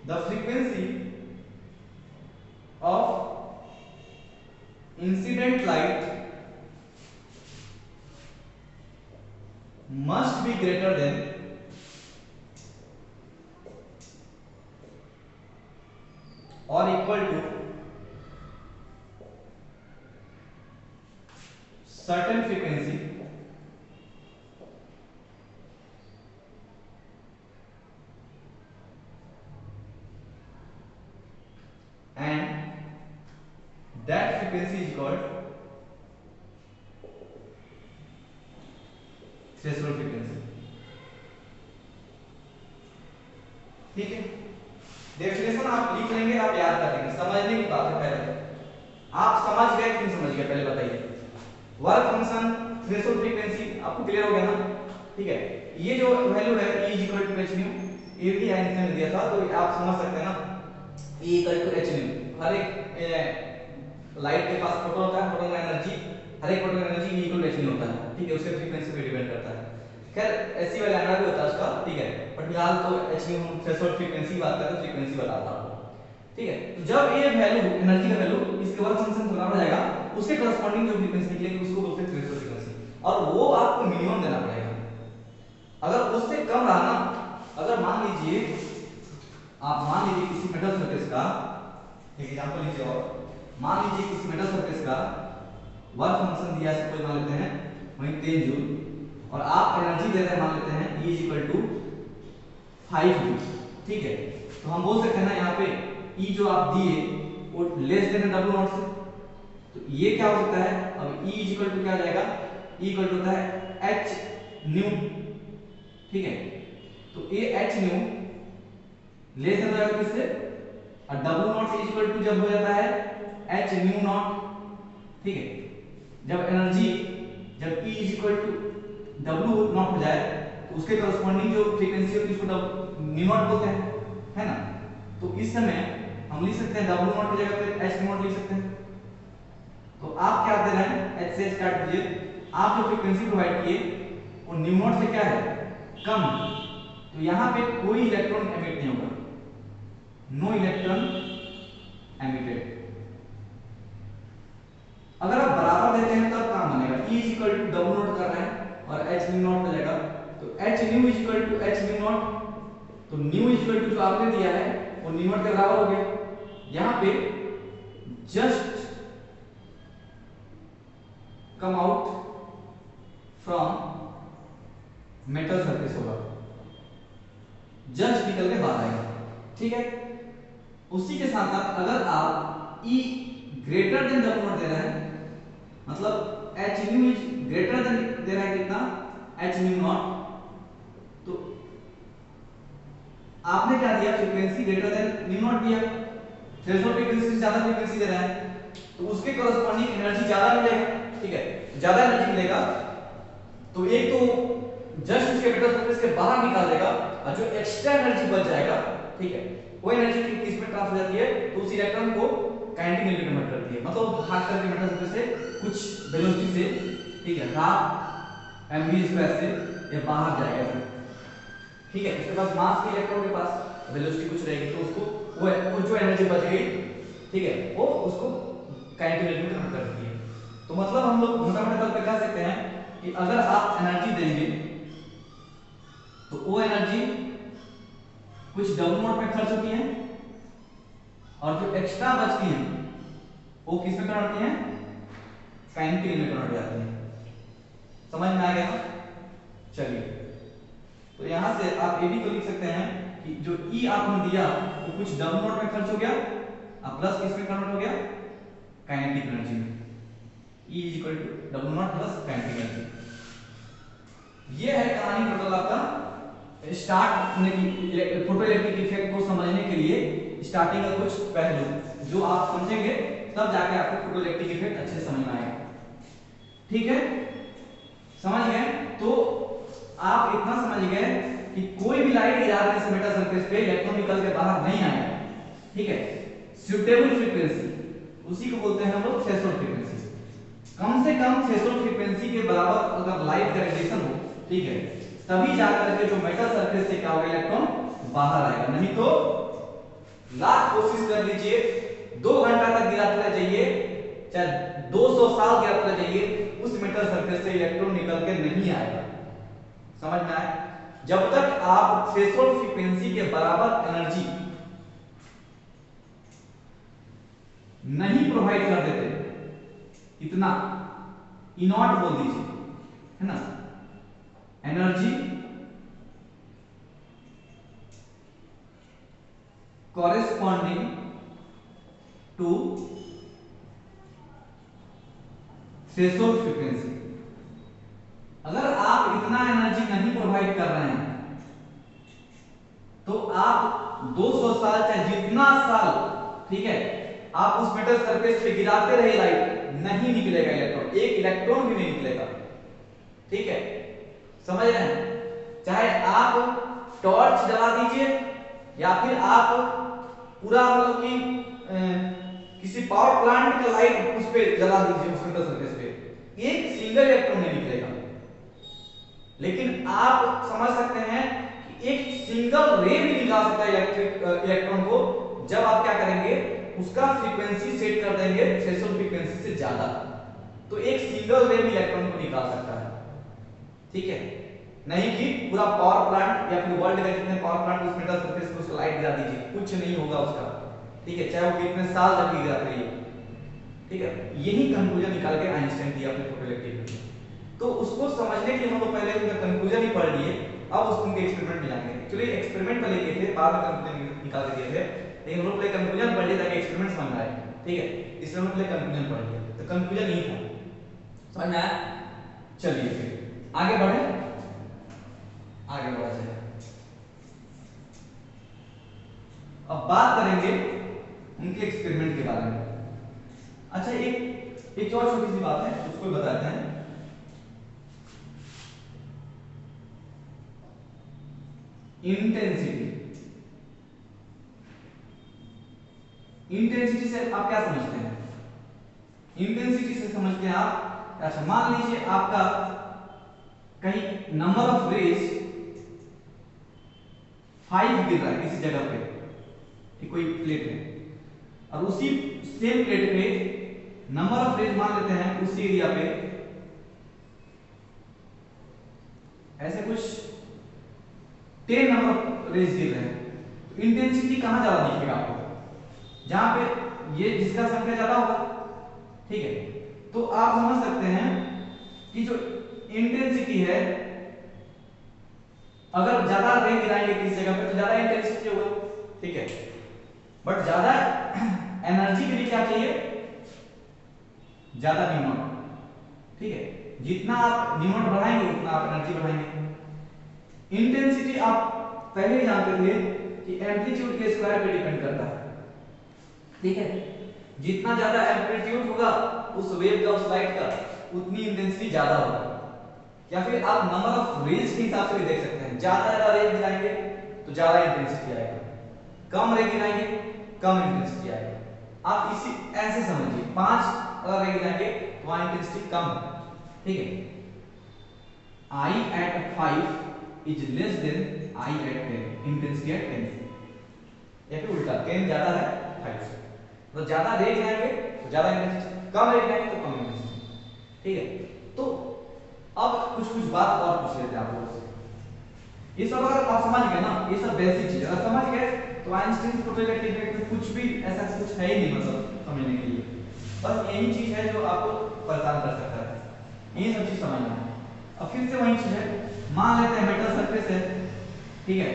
the frequency of incident light must be greater than or equal to certain frequency and frequency is called threshold frequency. ठीक है, डेफिनेशन आप लिख लेंगे, आप याद कर लेंगे, समझने की बात है। पहले आप समझ गए कि नहीं समझ गए, पहले बताइए। वर्क फंक्शन थ्रेशोल्ड फ्रीक्वेंसी आपको क्लियर हो गया ना? ठीक है, ये जो वैल्यू है E is equal to h nu, ये भी आइंस्टाइन ने दिया था, तो आप समझ सकते हैं ना, E equal to h nu. हर एक लाइट के पास फोटोन होता है, फोटोन का एनर्जी, हर एक फोटोन का energy E equal to h nu होता है। ठीक है, उसके फ्रीक्वेंसी पे डिपेंड करता है। खैर ऐसी वाला लैम्डा भी होता है उसका, ठीक है, बट फिलहाल तो एच न्यू हम थ्रेशोल्ड फ्रीक्वेंसी की बात करते हैं, फ्रीक्वेंसी बताता हूं। ठीक है, तो जब ये वैल्यू एनर्जी का वैल्यू इसके वर्क फंक्शन के बराबर हो जाएगा, उसके करस्पॉन्डिंग जो फ्रीक्वेंसी निकलेगी उसको बोलते हैं थ्रेशोल्ड फ्रीक्वेंसी, और वो आपको मिनिमम देना पड़ेगा। अगर उससे कम रहा ना, अगर मान लीजिए किसी मेटल सरफेस का एक एग्जांपल लीजिए, और मान लीजिए किसी मेटल सरफेस का वर्क फंक्शन दिया है, कोई मान लेते हैं वहीं 10 जूल, और आप एनर्जी दे रहे हैं, मान लेते हैं E is equal to 5 joule. ठीक है, तो हम बोल सकते हैं ना यहाँ पे E जो आप दिए वो लेस देन W नॉट से, तो ये क्या हो सकता है, अब E इज इक्वल टू क्या आ जाएगा, E इक्वल टू होता है H न्यू। ठीक है, तो ये H न्यू लेस देन जाएगा किससे, और W naught is equal to जब हो जाता है H न्यू नॉट। ठीक है, जब E is equal to W naught हो जाए, तो उसके करस्पॉन्डिंग जो फ्रीक्वेंसी होती है उसको न्यू नॉट बोलते हैं, है ना? तो इस समय हम लिख सकते हैं W नॉट की जगह पे H नॉट लिख सकते हैं। तो आप क्या दे रहे हैं, H से स्टार्ट कीजिए, आप जो फ्रीक्वेंसी प्रोवाइड किए वो न्यू नॉट से क्या है, कम, तो यहाँ पे कोई इलेक्ट्रॉन एमिट नहीं होगा, नो इलेक्ट्रॉन एमिटेड। अगर आप बराबर देते हैं तब काम बनेगा, E is equal to W naught कर रहे हैं और H न्यू नॉट हो जाएगा, तो H nu is equal to H nu naught, तो न्यू इज इक्वल टू जो आपने दिया है वो न्यू नॉट के बराबर हो गया। यहाँ पे just come out from metal surface होगा, जस्ट निकल के बाहर आएगा। ठीक है, उसी के साथ साथ अगर आप E greater than W naught दे रहे हैं, मतलब H nu is greater than दे रहा है कितना, H न्यू नॉट, तो आपने क्या दिया, frequency greater than new not दिया, थ्रेशोल्ड फ्रीक्वेंसी से ज्यादा फ्रीक्वेंसी दे रहा है, तो उसके कॉरस्पॉन्डिंग एनर्जी ज्यादा मिलेगा। ठीक है, ज्यादा एनर्जी मिलेगा तो एक तो जस्ट उसके मेटल सरफेस के बाहर निकाल देगा, और जो एक्स्ट्रा एनर्जी बच जाएगा, ठीक है, वो एनर्जी किस में ट्रांसफर हो जाती है, तो उस इलेक्ट्रॉन को काइनेटिक एनर्जी में कन्वर्ट करती है, मतलब भाग करके मेटल सरफेस से कुछ वेलोसिटी से, ठीक है, हाफ mv स्क्वायर से ये बाहर जाएगा। ठीक है, उसके पास मास के इलेक्ट्रॉन के पास वेलोसिटी कुछ रहेगी, तो उसको वो जो एनर्जी बच गई, ठीक है, वो उसको काइनेटिक एनर्जी में कन्वर्ट कर देती है। तो मतलब हम लोग मोटा-मोटा तौर पे कह सकते हैं कि अगर आप एनर्जी देंगे तो वो एनर्जी कुछ W नॉट में खर्च होती है, और जो एक्स्ट्रा बचती है वो किस में कन्वर्ट होती है, काइनेटिक में कन्वर्ट हो जाती है। समझ में आ गया ना? चलिए, तो यहां से आप ये भी तो लिख सकते हैं कि जो E आपने दिया वो कुछ W नॉट में खर्च हो गया, और प्लस किस में कन्वर्ट हो गया, काइनेटिक एनर्जी में। E is equal to W naught plus kinetic energy. ये है कहानी टोटल आपका स्टार्ट होने की, फोटो इलेक्ट्रिक इफेक्ट को समझने के लिए स्टार्टिंग का कुछ पहलू जो आप समझेंगे तब जाके आपको फोटो इलेक्ट्रिक इफेक्ट अच्छे समझ में आएगा। ठीक है, समझ गए? तो आप इतना समझ गए कि कोई भी लाइट गिरा रहे हैं मेटल सरफेस पे, इलेक्ट्रॉन निकल के बाहर नहीं आएगा। ठीक है, सुटेबल फ्रीक्वेंसी उसी को बोलते हैं हम लोग थ्रेशोल्ड फ्रीक्वेंसी। कम से कम थ्रेशोल्ड फ्रीक्वेंसी के बराबर अगर लाइट का रेडिएशन हो, ठीक है, तभी जाकर के जो मेटल सरफेस से क्या होगा, इलेक्ट्रॉन बाहर आएगा, नहीं तो लाख कोशिश कर लीजिए 2 घंटा तक गिराते रह जाइए, चाहे 200 साल गिराते रह जाइए, उस मेटल सरफेस से इलेक्ट्रॉन निकल के नहीं आएगा। समझ में आया? जब तक आप थ्रेशोल्ड फ्रीक्वेंसी के बराबर एनर्जी नहीं प्रोवाइड कर देते, इतना E0 बोल दीजिए, है ना, energy corresponding to threshold frequency. अगर आप इतना एनर्जी नहीं प्रोवाइड कर रहे हैं तो आप 200 साल चाहे जितना साल, ठीक है, आप उस मेटल सरफेस पे गिराते रहे लाइट, नहीं निकलेगा इलेक्ट्रॉन, एक इलेक्ट्रॉन भी नहीं निकलेगा। ठीक है, समझ रहे हैं? चाहे आप टॉर्च जला दीजिए या फिर आप पूरा मतलब कि किसी पावर प्लांट का लाइट उस पे जला दीजिए, उस मेटल सरफेस पे, एक सिंगल इलेक्ट्रॉन नहीं निकलेगा। लेकिन आप समझ सकते हैं कि एक सिंगल रे भी निकाल सकता है इलेक्ट्रॉन को, जब आप क्या करेंगे, उसका फ्रीक्वेंसी सेट कर देंगे थ्रेशोल्ड फ्रीक्वेंसी से ज्यादा, तो एक सिंगल रे भी इलेक्ट्रॉन को निकाल सकता है। ठीक है, नहीं कि पूरा पावर प्लांट या फिर वर्ल्ड का जितने पावर प्लांट उस मेटल सरफेस पे उसको लाइट गिरा दीजिए, कुछ नहीं होगा उसका। ठीक है, चाहे वो कितने साल तक भी गिराते रहिए। ठीक है, यही कंक्लूजन निकाल के आइंस्टाइन दिया अपने फोटोइलेक्ट्रिक में। तो उसको समझने के लिए हम लोग पहले उसका कंक्लूजन ही पढ़ लिए, अब उसको उनके एक्सपेरिमेंट में जाएंगे। एक्चुअली एक्सपेरिमेंट में लेके थे, बाद में कंक्लूजन निकाल के दिए थे, लेकिन हम लोग पहले कंक्लूजन पढ़ लिए ताकि एक्सपेरिमेंट समझ में आए। ठीक है, इसलिए हम लोग पहले कंक्लूजन पढ़ लिए, तो कंक्लूजन यही था, समझ में आया? चलिए फिर आगे बढ़े, आगे बढ़ा जाए। अब बात करेंगे उनके एक्सपेरिमेंट के बारे में। अच्छा, एक और छोटी सी बात है, उसको बताते हैं। इंटेंसिटी से आप क्या समझते हैं? इंटेंसिटी से समझते हैं आप, अच्छा मान लीजिए आपका कहीं नंबर ऑफ रेज 5 गिर रहा है किसी जगह पे, कि कोई प्लेट है, और उसी सेम प्लेट पे नंबर ऑफ रेज मान लेते हैं उसी एरिया पे ऐसे कुछ 10 नंबर ऑफ रेज गिर रहे हैं, तो इंटेंसिटी कहां ज्यादा दिखेगा आपको? जहां पे ये जिसका संख्या ज्यादा होगा। ठीक है, तो आप समझ सकते हैं कि जो इंटेंसिटी है, अगर ज्यादा रे गिराएंगे किसी जगह पे तो ज्यादा इंटेंसिटी होगा। ठीक है, बट ज्यादा एनर्जी के लिए क्या चाहिए? ज्यादा न्यूटन। ठीक है, जितना आप न्यूटन बढ़ाएंगे उतना आप एनर्जी बढ़ाएंगे। इंटेंसिटी आप पहले ही जानते थे कि एम्पलीट्यूड के स्क्वायर पे डिपेंड करता है। ठीक है, जितना ज्यादा एम्पलीट्यूड होगा उस वेव का, उस लाइट का, उतनी इंटेंसिटी ज्यादा होगा। या फिर आप नंबर ऑफ रेज के हिसाब से भी देख सकते हैं, ज्यादा रेज गिराएंगे तो ज्यादा इंटेंसिटी आएगा, कम रे गिराएंगे कम इंटेंसिटी आएगा। आप इसी ऐसे समझिए, 5 अगर रे गिराएंगे तो वहां इंटेंसिटी कम है। ठीक है, I at 5 is less than I at 10, intensity at 10, या फिर उल्टा 10 ज्यादा है 5 से, तो ज्यादा रे गिराएंगे तो ज्यादा इंटेंसिटी, कम रे गिराएंगे तो कम इंटेंसिटी। ठीक है, तो अब कुछ बात और पूछ लेते हैं आप लोगों से। ये सब अगर आप समझ गए ना, ये सब बेसिक चीज अगर समझ गए तो आइंस्टाइन फोटोइलेक्ट्रिक इफेक्ट में कुछ भी ऐसा कुछ है ही नहीं, मतलब समझने के लिए बस यही चीज है जो आपको परेशान कर सकता है, यही सब चीज समझना है। अब फिर से वही चीज है, मान लेते हैं मेटल सरफेस है, ठीक है,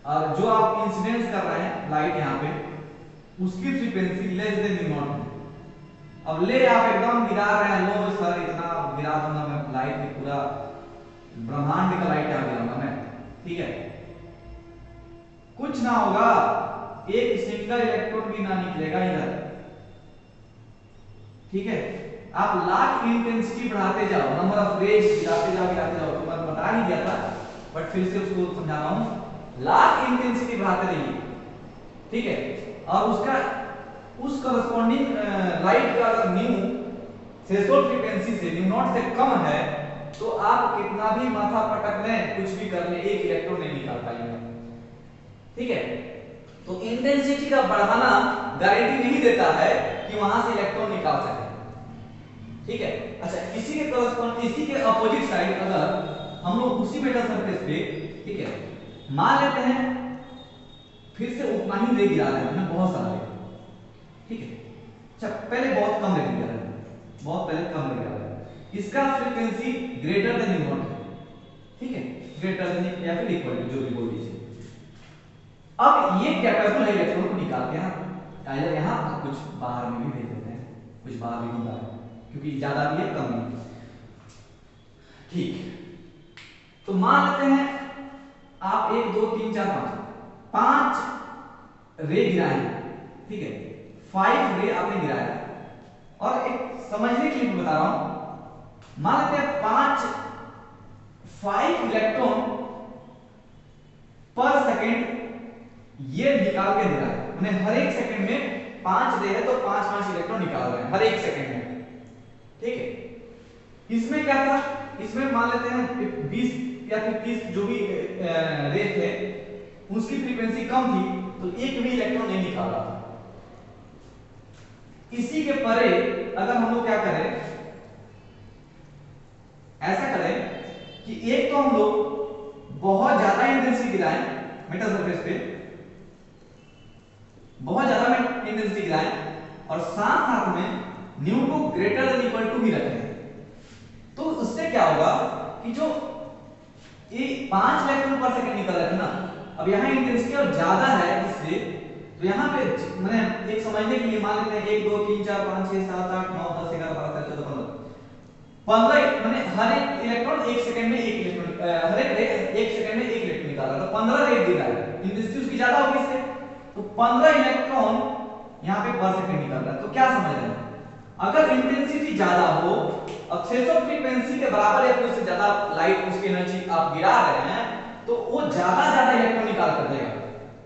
और जो आप इंसिडेंस कर रहे हैं लाइट यहाँ पे, उसकी frequency less than new not है। अब ले आप एकदम गिरा रहे हैं, लो सर इतना गिरा दूंगा मैं लाइट में, पूरा ब्रह्मांड का लाइट यहाँ गिराऊंगा मैं। ठीक है, कुछ ना होगा, एक सिंगल इलेक्ट्रॉन भी ना निकलेगा इधर। ठीक है, आप लाख इंटेंसिटी बढ़ाते जाओ, नंबर ऑफ रेज गिराते जाओ, तो मैं बता ही दिया था, बट फिर से उसको समझा रहा हूं, लाख इंटेंसिटी बढ़ाते रहिए। ठीक है, और उसका उस करस्पॉन्डिंग लाइट का अगर न्यू थ्रेशोल्ड फ्रीक्वेंसी से, न्यू नॉट से कम है, तो आप कितना भी माथा पटक लें, कुछ भी कर लें, एक इलेक्ट्रॉन नहीं निकाल पाएंगे। ठीक है, तो इंटेंसिटी का बढ़ाना गारंटी नहीं देता है कि वहां से इलेक्ट्रॉन निकाल सके। ठीक है, अच्छा इसी के करस्पॉन्ड, इसी के अपोजिट साइड अगर हम लोग उसी मेटल सरफेस पे, ठीक है, मान लेते हैं फिर से उतना ही रे गिरा रहे हैं, बहुत सारा रे। ठीक है, अच्छा पहले बहुत कम रे गिरा रहे हैं, बहुत पहले कम रे गिरा रहे हैं, इसका frequency greater than new not है। ठीक है, ग्रेटर देन या फिर इक्वल टू, जो भी बोल दीजिए। अब ये कैपेबल है इलेक्ट्रॉन को निकाल के यहां कुछ बाहर में भी भेज देते हैं, कुछ बाहर भी निकाल, क्योंकि ज्यादा भी है कम भी। ठीक, तो मान लेते हैं आप 1 2 3 4 5 रे गिराए, ठीक है, 5 रे आपने गिराया। और एक समझने के लिए मैं बता रहा हूं, मान लेते हैं 5 इलेक्ट्रॉन पर सेकंड ये निकाल के दे रहा है, मैंने हर एक सेकंड में 5 रे है तो 5 इलेक्ट्रॉन निकाल रहे हैं हर एक सेकंड में, ठीक है। इसमें क्या था, इसमें मान लेते हैं 20 या फिर 30 जो भी रे थे उसकी फ्रीक्वेंसी कम थी तो एक भी इलेक्ट्रॉन नहीं निकाल रहा था। इसी के परे अगर हम लोग क्या करें, ऐसा करें कि एक तो हम लोग बहुत ज्यादा इंटेंसिटी गिराएं मेटल सरफेस पे, बहुत ज्यादा इंटेंसिटी गिराएं और साथ साथ में न्यू को ग्रेटर देन इक्वल टू भी रखें। तो उससे क्या होगा कि जो ये 5 इलेक्ट्रॉन पर सेकंड निकल रहा है ना, अब यहाँ इंटेंसिटी और ज्यादा है इससे, तो यहाँ पे मैंने एक समझने के लिए मान लेते हैं 1 2 3 4 5 6 7 8 9 10 11 12 13 14 15 मैंने हर एक इलेक्ट्रॉन एक सेकंड में एक इलेक्ट्रॉन, हर एक रे एक सेकंड में एक इलेक्ट्रॉन निकाल रहा है, तो 15 रे गिरा है, इंटेंसिटी उसकी ज्यादा होगी इससे, तो 15 इलेक्ट्रॉन यहाँ पे पर सेकंड निकल रहा है। तो क्या समझ रहे हैं, अगर इंटेंसिटी ज्यादा हो, अब 600 फ्रीक्वेंसी के बराबर या उससे ज्यादा लाइट उसकी एनर्जी आप गिरा रहे हैं, तो वो ज्यादा इलेक्ट्रॉन निकाल कर देगा,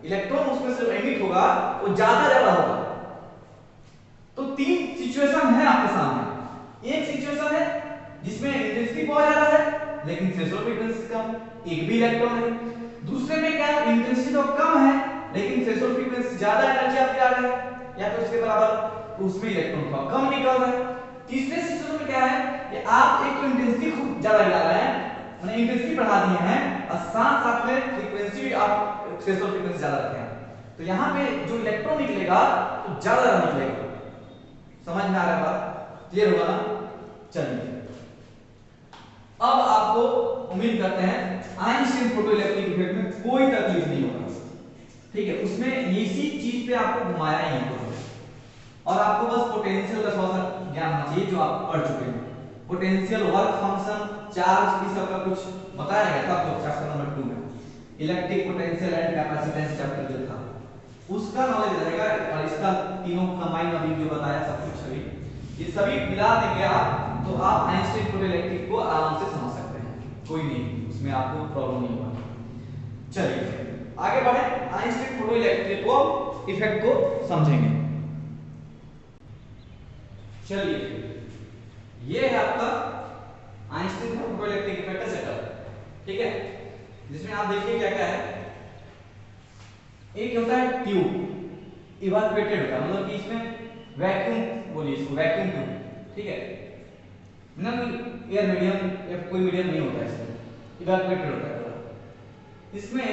इलेक्ट्रॉन उसमें से एमिट होगा वो ज्यादा होगा। तो 3 सिचुएशन है आपके सामने, एक सिचुएशन है जिसमें इंटेंसिटी बहुत ज्यादा है लेकिन थ्रेशोल्ड फ्रीक्वेंसी कम, एक भी इलेक्ट्रॉन है। दूसरे में क्या है, इंटेंसिटी तो कम है लेकिन थ्रेशोल्ड फ्रीक्वेंसी ज्यादा एनर्जी आप गिरा रहे हैं या फिर उसके बराबर, तो उसमें इलेक्ट्रॉन कम निकल रहा है। तीसरे सिचुएशन में क्या है कि आप एक तो इंटेंसिटी खूब ज्यादा गिरा रहे हैं, मैंने इंटेंसिटी बढ़ा दी है और साथ साथ में फ्रीक्वेंसी भी आप थ्रेशोल्ड फ्रीक्वेंसी ज्यादा रखे हैं, तो यहाँ पे जो इलेक्ट्रॉन निकलेगा तो ज्यादा निकलेगा। समझ में आ रहा है बात, क्लियर होगा ना? चलिए अब आपको उम्मीद करते हैं आइंस्टीन फोटोइलेक्ट्रिक इफेक्ट में कोई तकलीफ नहीं होगा, ठीक है। उसमें इसी चीज पे आपको घुमाया ही है और आपको बस पोटेंशियल का थोड़ा सा ज्ञान होना चाहिए जो आप पढ़ चुके हैं। पोटेंशियल, वर्क फंक्शन, चार्ज की सब का कुछ बताया गया था आपको चैप्टर नंबर 2 में, electric potential and capacitance chapter जो था उसका नॉलेज रहेगा। और इसका तीनों कंबाइन अभी जो बताया सब कुछ सभी ये सभी मिला देंगे आप, तो आप आइंस्टीन फोटोइलेक्ट्रिक को आराम से समझ सकते हैं, कोई नहीं उसमें आपको प्रॉब्लम नहीं होगा। चलिए आगे बढ़े, आइंस्टीन फोटोइलेक्ट्रिक को इफेक्ट को समझेंगे। चलिए ये है आपका आइंस्टीन फोटोइलेक्ट्रिक इफेक्ट का सेटअप, ठीक है, जिसमें आप देखिए क्या क्या है। एक होता है ट्यूब, इवापोरेटेड होता है, मतलब कि इसमें वैक्यूम बोलिए इसको, वैक्यूम ट्यूब, ठीक है, नॉन एयर मीडियम या कोई मीडियम नहीं होता है इसमें, इवापोरेटेड होता है। इसमें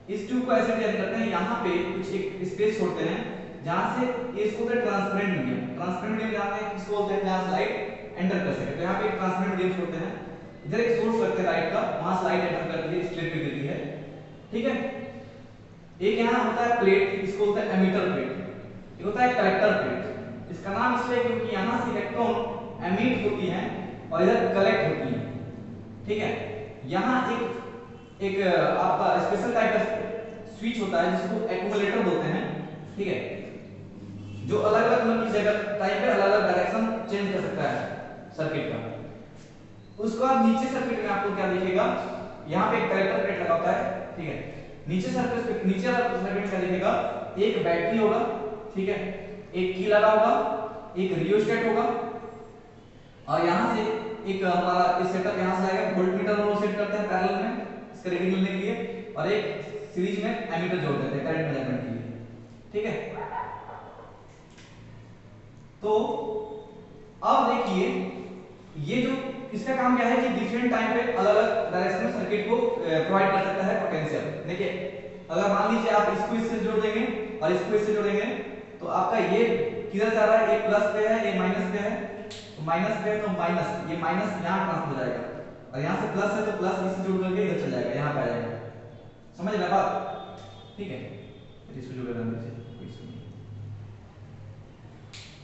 इस ट्यूब को ऐसे डिजाइन करते हैं, यहाँ पे कुछ एक स्पेस छोड़ते हैं जहां से इसको बोलते हैं ट्रांसपेरेंट मीडियम। ट्रांसपेरेंट मीडियम जहां पे इसको बोलते हैं जहां से लाइट एंटर कर सके, तो यहाँ पे एक ट्रांसपेरेंट मीडियम छोड़ते हैं, इधर एक सोर्स रखते हैं लाइट का, वहां से लाइट एंटर करती है, स्प्लिट कर देती है, ठीक है। एक यहाँ होता है प्लेट, इसको बोलते हैं एमिटर प्लेट, एक होता है कलेक्टर प्लेट। इसका नाम इसलिए क्योंकि यहाँ से इलेक्ट्रॉन एमिट होती हैं और इधर कलेक्ट होती हैं, ठीक है। यहाँ एक आपका स्पेशल टाइप का स्विच होता है जिसको एक्यूमुलेटर बोलते हैं, ठीक है, जो अलग अलग मतलब की जगह टाइप पे अलग अलग डायरेक्शन चेंज कर सकता है सर्किट का। उसके बाद नीचे सर्किट में आपको क्या दिखेगा, यहाँ पे एक कलेक्टर प्लेट लगा होता है, ठीक है। नीचे सर्किट पे नीचे सर्किट क्या दिखेगा, एक बैटरी होगा, ठीक है, एक की लगा होगा, एक रियोस्टेट होगा और यहाँ से एक हमारा इस सेटअप यहाँ से आएगा, वोल्टमीटर हम लोग सेट करते हैं पैरेलल में इसका रीडिंग लेने के लिए, और एक सीरीज में एमीटर जोड़ देते हैं करंट मेजरमेंट के लिए, ठीक है। तो अब देखिए ये जो इसका काम क्या है कि डिफरेंट टाइम पे अलग अलग डायरेक्शन में सर्किट को प्रोवाइड कर सकता है पोटेंशियल। देखिए अगर मान लीजिए आप इसको इससे जोड़ देंगे और इसको इससे जोड़ेंगे तो आपका ये किधर जा रहा है, ये प्लस पे है, ये माइनस पे है, तो माइनस पे है तो माइनस, ये माइनस यहाँ ट्रांसफर हो जाएगा और यहाँ से प्लस है तो प्लस इससे जोड़ करके इधर चल जाएगा, यहाँ पे आ जाएगा। समझ रहे बात, ठीक है। इसको जोड़ देना,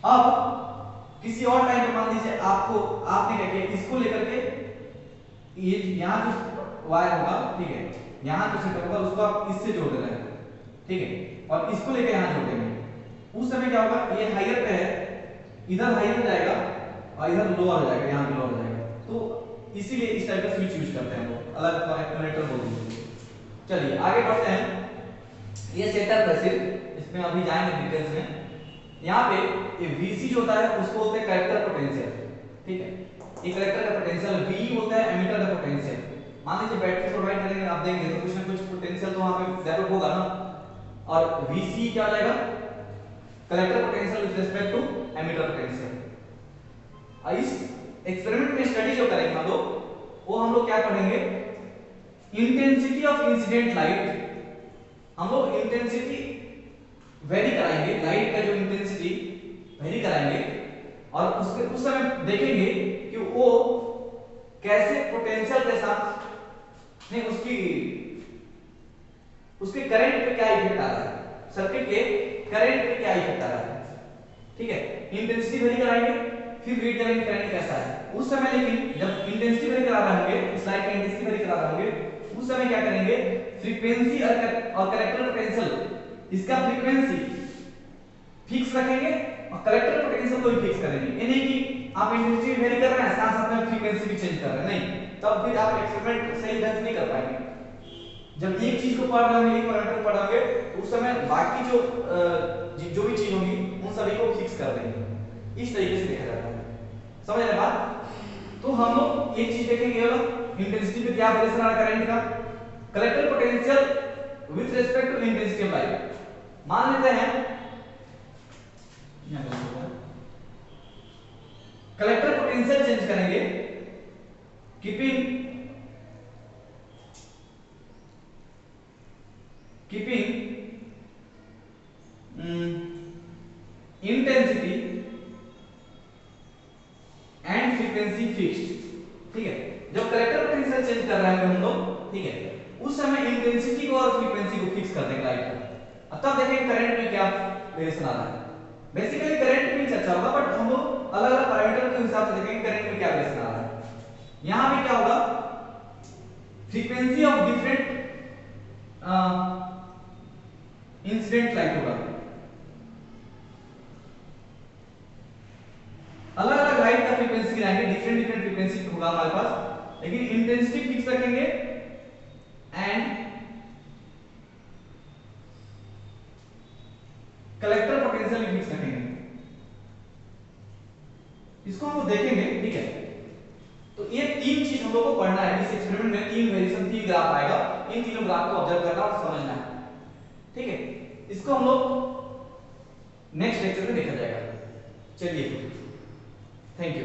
अब किसी और टाइम पे मान लीजिए आपने क्या किया, इसको लेकर के ये यहाँ जो वायर होगा, ठीक है, यहाँ जो सेंटर होगा उसको आप इससे जोड़ देना है, ठीक है, और इसको लेकर यहाँ जोड़ देंगे। उस समय क्या होगा, ये हायर पे है, इधर हायर जाएगा और इधर लोअर हो जाएगा, यहाँ पे लोअर हो जाएगा। तो इसीलिए इस टाइप का स्विच यूज करते हैं हम लोग, अलग कनेक्टर बोल देंगे। चलिए आगे बढ़ते हैं। ये सेटअप है सिर्फ, इसमें अभी जाएंगे डिटेल्स में। यहाँ पे ये VC जो होता है उसको बोलते हैं कलेक्टर पोटेंशियल, ठीक है, ये कलेक्टर का पोटेंशियल, V होता है एमिटर का पोटेंशियल। मान लीजिए बैटरी प्रोवाइड करेंगे, आप देंगे तो कुछ ना कुछ पोटेंशियल तो वहां पे डेवलप होगा ना, और VC क्या हो जाएगा, collector potential with respect to emitter potential. इस एक्सपेरिमेंट में स्टडी जो करेंगे हम लोग, वो हम लोग क्या पढ़ेंगे, इंटेंसिटी ऑफ इंसिडेंट लाइट। हम लोग इंटेंसिटी वेरी कराएंगे, लाइट का जो इंटेंसिटी वेरी कराएंगे, और उसके उस समय देखेंगे कि वो कैसे पोटेंशियल के साथ नहीं उसके करंट पे क्या इफेक्ट आ रहा है, सर्किट के करंट पे क्या इफेक्ट आ रहा है, ठीक है। इंटेंसिटी वेरी कराएंगे, फिर रीड करेंगे करंट कैसा है उस समय। लेकिन जब इंटेंसिटी वेरी करा रहे होंगे, इस लाइट का इंटेंसिटी वेरी करा रहे होंगे, उस समय क्या करेंगे, फ्रीक्वेंसी और कलेक्टर पोटेंशियल, इसका फ्रीक्वेंसी फिक्स रखेंगे और कलेक्टर पोटेंशियल को भी फिक्स करेंगे। ये नहीं कि आप इंटेंसिटी वेरी कर रहे हैं साथ साथ में फ्रीक्वेंसी भी चेंज कर रहे हैं, नहीं, तब फिर आप एक्सपेरिमेंट सही ढंग से नहीं कर पाएंगे। जब एक चीज को पढ़ रहे होंगे, एक पैरामीटर पढ़ रहे होंगे, तो उस समय बाकी जो भी चीज होगी उन सभी को फिक्स कर देंगे। इस तरीके से देखा जाता है, समझ रहे बात। तो हम लोग एक चीज देखेंगे, इंटेंसिटी पे क्या रिलेशन आ रहा है करंट का, collector potential with respect to intensity of light. मान लेते हैं कलेक्टर पोटेंशियल चेंज करेंगे, keeping intensity and frequency fixed, ठीक है। जब कलेक्टर पोटेंशियल चेंज कर रहे हैं हम लोग, ठीक है, उस समय इंटेंसिटी को और फ्रीक्वेंसी को फिक्स कर देंगे लाइट का। अब तब देखेंगे करंट में क्या वेरिएशन आ रहा है। बेसिकली करंट में चर्चा होगा, बट हम लोग अलग अलग पैरामीटर के हिसाब से देखेंगे करंट में क्या वेरिएशन आ रहा है। यहां पे क्या होगा, frequency of different incident light होगा, अलग अलग लाइट का फ्रीक्वेंसी गिराएंगे, डिफरेंट फ्रीक्वेंसी होगा हमारे पास, लेकिन इंटेंसिटी फिक्स रखेंगे एंड कलेक्टर पोटेंशियल भी फिक्स रखेंगे। इसको हम देखेंगे, ठीक है। तो ये तीन चीज हम लोग को पढ़ना है इस एक्सपेरिमेंट में। तीन वेरिएशन, तीन ग्राफ आएगा, इन तीनों ग्राफ को ऑब्जर्व करना और समझना है, ठीक है। इसको हम लोग नेक्स्ट लेक्चर में देखा जाएगा। चलिए, थैंक यू।